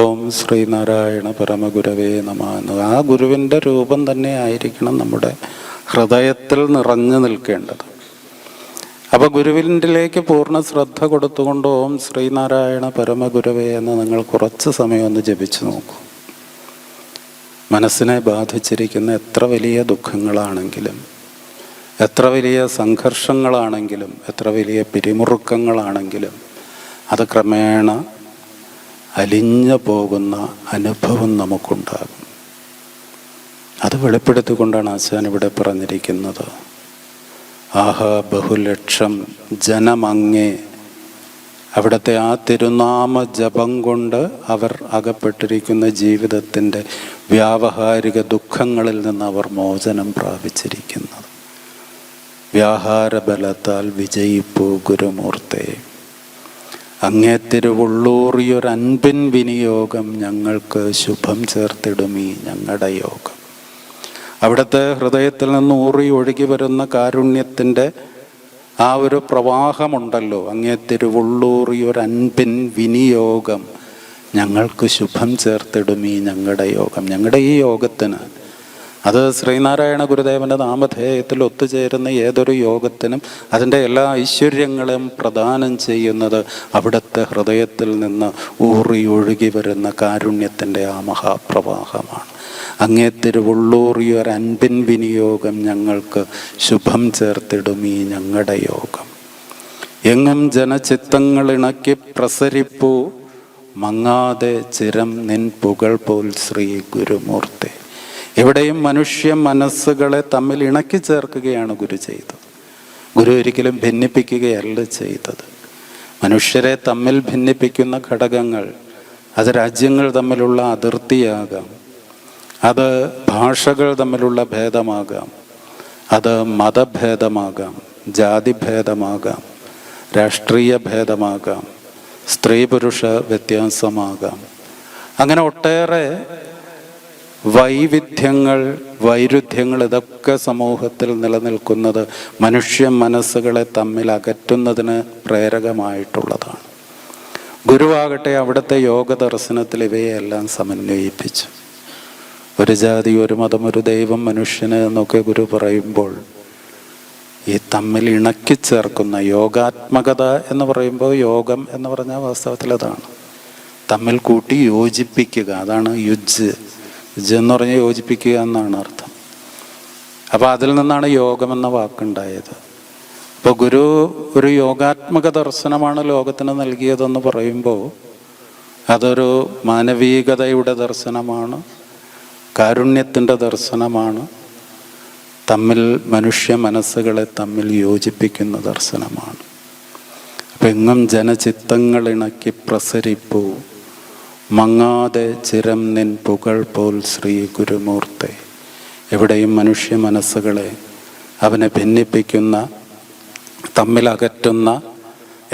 ഓം ശ്രീനാരായണ പരമഗുരവേ നമഃ എന്ന്, ആ ഗുരുവിൻ്റെ രൂപം തന്നെ ആയിരിക്കണം നമ്മുടെ ഹൃദയത്തിൽ നിറഞ്ഞു നിൽക്കേണ്ടത്. അപ്പോൾ ഗുരുവിൻ്റെലേക്ക് പൂർണ്ണ ശ്രദ്ധ കൊടുത്തുകൊണ്ട് ഓം ശ്രീനാരായണ പരമഗുരവേ എന്ന് നിങ്ങൾ കുറച്ച് സമയം ഒന്ന് ജപിച്ചു നോക്കൂ. മനസ്സിനെ ബാധിച്ചിരിക്കുന്ന എത്ര വലിയ ദുഃഖങ്ങളാണെങ്കിലും, എത്ര വലിയ സംഘർഷങ്ങളാണെങ്കിലും, എത്ര വലിയ പിരിമുറുക്കങ്ങളാണെങ്കിലും അത് ക്രമേണ അലിഞ്ഞു പോകുന്ന അനുഭവം നമുക്കുണ്ടാകും. അത് വെളിപ്പെടുത്തിക്കൊണ്ടാണ് ആശാൻ ഇവിടെ പറഞ്ഞിരിക്കുന്നത്. ആഹാ ബഹുലക്ഷം ജനമങ്ങേ, അവിടുത്തെ ആ തിരുനാമ ജപം കൊണ്ട് അവർ അകപ്പെട്ടിരിക്കുന്ന ജീവിതത്തിൻ്റെ വ്യാവഹാരിക ദുഃഖങ്ങളിൽ നിന്ന് അവർ മോചനം പ്രാപിച്ചിരിക്കുന്നത്. വ്യാഹാര ബലത്താൽ വിജയിപ്പൂ ഗുരുമൂർത്തേ, അങ്ങേ തിരുവുള്ളൂറിയൊരൻപിൻ വിനിയോഗം ഞങ്ങൾക്ക് ശുഭം ചേർത്തിടുമീ ഞങ്ങളുടെ യോഗം. അവിടുത്തെ ഹൃദയത്തിൽ നിന്ന് ഊറി ഒഴുകി വരുന്ന കാരുണ്യത്തിൻ്റെ ആ ഒരു പ്രവാഹമുണ്ടല്ലോ, അങ്ങേ തിരുവുള്ളൂറിയൊരൻപിൻ വിനിയോഗം ഞങ്ങൾക്ക് ശുഭം ചേർത്തിടുമീ ഞങ്ങളുടെ യോഗം. ഞങ്ങളുടെ ഈ യോഗത്തിന്, അത് ശ്രീനാരായണ ഗുരുദേവൻ്റെ നാമധേയത്തിൽ ഒത്തുചേരുന്ന ഏതൊരു യോഗത്തിനും അതിൻ്റെ എല്ലാ ഐശ്വര്യങ്ങളും പ്രദാനം ചെയ്യുന്നത് അവിടുത്തെ ഹൃദയത്തിൽ നിന്ന് ഊറി ഒഴുകി വരുന്ന കാരുണ്യത്തിൻ്റെ ആ മഹാപ്രവാഹമാണ്. അങ്ങേ തിരുവുള്ളൂറിയൊരൻപിൻ വിനിയോഗം ഞങ്ങൾക്ക് ശുഭം ചേർത്തിടുമീ ഞങ്ങളുടെ യോഗം. എങ്ങും ജനചിത്തങ്ങളിണക്കി പ്രസരിപ്പൂ മങ്ങാതെ ചിരം നിൻ പുകൾ പോൽ ശ്രീ ഗുരുമൂർത്തി. ഇവിടെയും മനുഷ്യ മനസ്സുകളെ തമ്മിൽ ഇണക്കി ചേർക്കുകയാണ് ഗുരു ചെയ്തത്. ഗുരു ഒരിക്കലും ഭിന്നിപ്പിക്കുകയല്ല ചെയ്തത്. മനുഷ്യരെ തമ്മിൽ ഭിന്നിപ്പിക്കുന്ന ഘടകങ്ങൾ അത് രാജ്യങ്ങൾ തമ്മിലുള്ള അതിർത്തിയാകാം, അത് ഭാഷകൾ തമ്മിലുള്ള ഭേദമാകാം, അത് മതഭേദമാകാം, ജാതിഭേദമാകാം, രാഷ്ട്രീയ ഭേദമാകാം, സ്ത്രീ പുരുഷ വ്യത്യാസമാകാം. അങ്ങനെ ഒട്ടേറെ വൈരുദ്ധ്യങ്ങൾ ഇതൊക്കെ സമൂഹത്തിൽ നിലനിൽക്കുന്നത് മനുഷ്യ മനസ്സുകളെ തമ്മിൽ അകറ്റുന്നതിന് പ്രേരകമായിട്ടുള്ളതാണ്. ഗുരുവാകട്ടെ അവിടുത്തെ യോഗ ദർശനത്തിൽ ഇവയെല്ലാം സമന്വയിപ്പിച്ചു. ഒരു ജാതി, ഒരു മതം, ഒരു ദൈവം, മനുഷ്യന് എന്നൊക്കെ ഗുരു പറയുമ്പോൾ ഈ തമ്മിൽ ഇണക്കി ചേർക്കുന്ന യോഗാത്മകത എന്ന് പറയുമ്പോൾ, യോഗം എന്ന് പറഞ്ഞാൽ വാസ്തവത്തിൽ അതാണ്, തമ്മിൽ കൂട്ടി യോജിപ്പിക്കുക. അതാണ് യുജ് എന്ന് പറഞ്ഞാൽ യോജിപ്പിക്കുക എന്നാണ് അർത്ഥം. അപ്പോൾ അതിൽ നിന്നാണ് യോഗം എന്ന വാക്കുണ്ടായത്. ഇപ്പോൾ ഗുരു ഒരു യോഗാത്മക ദർശനമാണ് ലോകത്തിന് നൽകിയതെന്ന് പറയുമ്പോൾ അതൊരു മാനവികതയുടെ ദർശനമാണ്, കാരുണ്യത്തിൻ്റെ ദർശനമാണ്, തമ്മിൽ മനുഷ്യ മനസ്സുകളെ തമ്മിൽ യോജിപ്പിക്കുന്ന ദർശനമാണ്. അപ്പം എങ്ങും ജനചിത്തങ്ങൾ ഇണക്കി പ്രസരിപ്പൂ, മങ്ങാതെ ചിരം നിൻ പുകൾ പോൽ ശ്രീ ഗുരുമൂർത്തെ. എവിടെയും മനുഷ്യ മനസ്സുകളെ അവനെ ഭിന്നിപ്പിക്കുന്ന, തമ്മിലകറ്റുന്ന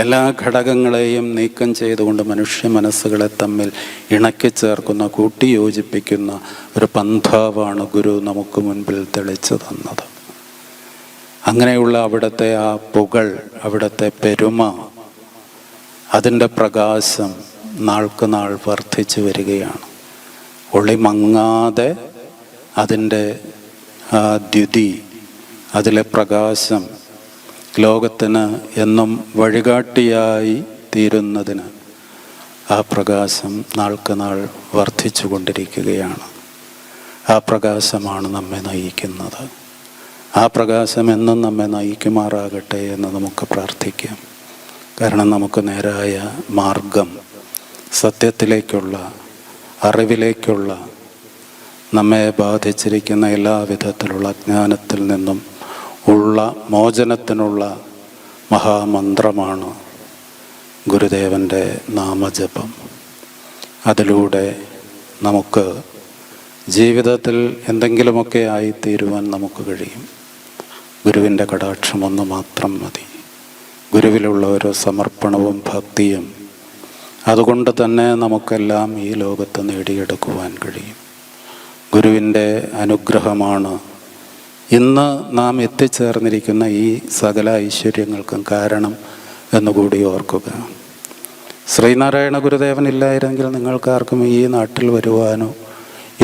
എല്ലാ ഘടകങ്ങളെയും നീക്കം ചെയ്തുകൊണ്ട് മനുഷ്യ മനസ്സുകളെ തമ്മിൽ ഇണക്കി ചേർക്കുന്ന, കൂട്ടിയോജിപ്പിക്കുന്ന ഒരു പന്ഥാവാണ് ഗുരു നമുക്ക് മുൻപിൽ തെളിച്ചു തന്നത്. അങ്ങനെയുള്ള അവിടുത്തെ ആ പുകൾ, അവിടുത്തെ പെരുമ, അതിൻ്റെ പ്രകാശം നാൾക്ക് നാൾ വർദ്ധിച്ചു വരികയാണ്. ഒളിമങ്ങാതെ അതിൻ്റെ ആ ദ്യുതി, അതിലെ പ്രകാശം ലോകത്തിന് എന്നും വഴികാട്ടിയായി തീരുന്നതിന് ആ പ്രകാശം നാൾക്ക് നാൾ വർദ്ധിച്ചു കൊണ്ടിരിക്കുകയാണ്. ആ പ്രകാശമാണ് നമ്മെ നയിക്കുന്നത്. ആ പ്രകാശം എന്നും നമ്മെ നയിക്കുമാറാകട്ടെ എന്ന് നമുക്ക് പ്രാർത്ഥിക്കാം. കാരണം നമുക്ക് നേരായ മാർഗം, സത്യത്തിലേക്കുള്ള, അറിവിലേക്കുള്ള, നമ്മെ ബാധിച്ചിരിക്കുന്ന എല്ലാ വിധത്തിലുള്ള അജ്ഞാനത്തിൽ നിന്നും ഉള്ള മോചനത്തിനുള്ള മഹാമന്ത്രമാണ് ഗുരുദേവൻ്റെ നാമജപം. അതിലൂടെ നമുക്ക് ജീവിതത്തിൽ എന്തെങ്കിലുമൊക്കെ ആയിത്തീരുവാൻ നമുക്ക് കഴിയും. ഗുരുവിൻ്റെ കടാക്ഷം ഒന്ന് മാത്രം മതി. ഗുരുവിലുള്ള ഒരു സമർപ്പണവും ഭക്തിയും, അതുകൊണ്ട് തന്നെ നമുക്കെല്ലാം ഈ ലോകത്ത് നേടിയെടുക്കുവാൻ കഴിയും. ഗുരുവിൻ്റെ അനുഗ്രഹമാണ് ഇന്ന് നാം എത്തിച്ചേർന്നിരിക്കുന്ന ഈ സകല ഐശ്വര്യങ്ങൾക്കും കാരണം എന്നുകൂടി ഓർക്കുക. ശ്രീനാരായണ ഗുരുദേവൻ ഇല്ലായിരുന്നെങ്കിൽ നിങ്ങൾക്കാർക്കും ഈ നാട്ടിൽ വരുവാനോ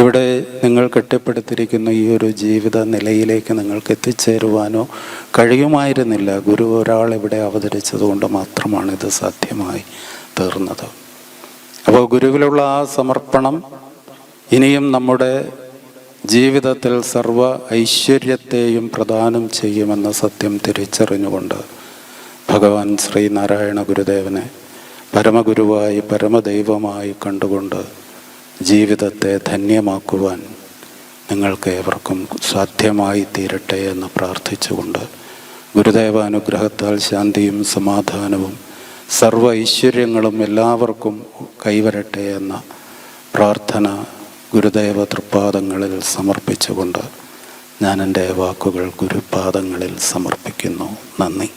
ഇവിടെ നിങ്ങൾ കെട്ടിപ്പടുത്തിരിക്കുന്ന ഈ ഒരു ജീവിത നിലയിലേക്ക് നിങ്ങൾക്ക് എത്തിച്ചേരുവാനോ കഴിയുമായിരുന്നില്ല. ഗുരു ഒരാൾ ഇവിടെ അവതരിച്ചതുകൊണ്ട് മാത്രമാണ് ഇത് സാധ്യമായി തീർന്നത്. അപ്പോൾ ഗുരുവിലുള്ള ആ സമർപ്പണം ഇനിയും നമ്മുടെ ജീവിതത്തിൽ സർവ ഐശ്വര്യത്തെയും പ്രദാനം ചെയ്യുമെന്ന സത്യം തിരിച്ചറിഞ്ഞുകൊണ്ട് ഭഗവാൻ ശ്രീനാരായണ ഗുരുദേവനെ പരമഗുരുവായി, പരമദൈവമായി കണ്ടുകൊണ്ട് ജീവിതത്തെ ധന്യമാക്കുവാൻ നിങ്ങൾക്ക് ഏവർക്കും സാധ്യമായി തീരട്ടെ എന്ന് പ്രാർത്ഥിച്ചുകൊണ്ട് ഗുരുദേവ അനുഗ്രഹത്താൽ ശാന്തിയും സമാധാനവും സർവ ഐശ്വര്യങ്ങളും എല്ലാവർക്കും കൈവരട്ടെ എന്ന പ്രാർത്ഥന ഗുരുദേവ തൃപ്പാദങ്ങളിൽ സമർപ്പിച്ചുകൊണ്ട് ഞാൻ എൻ്റെ വാക്കുകൾ ഗുരുപാദങ്ങളിൽ സമർപ്പിക്കുന്നു. നന്ദി.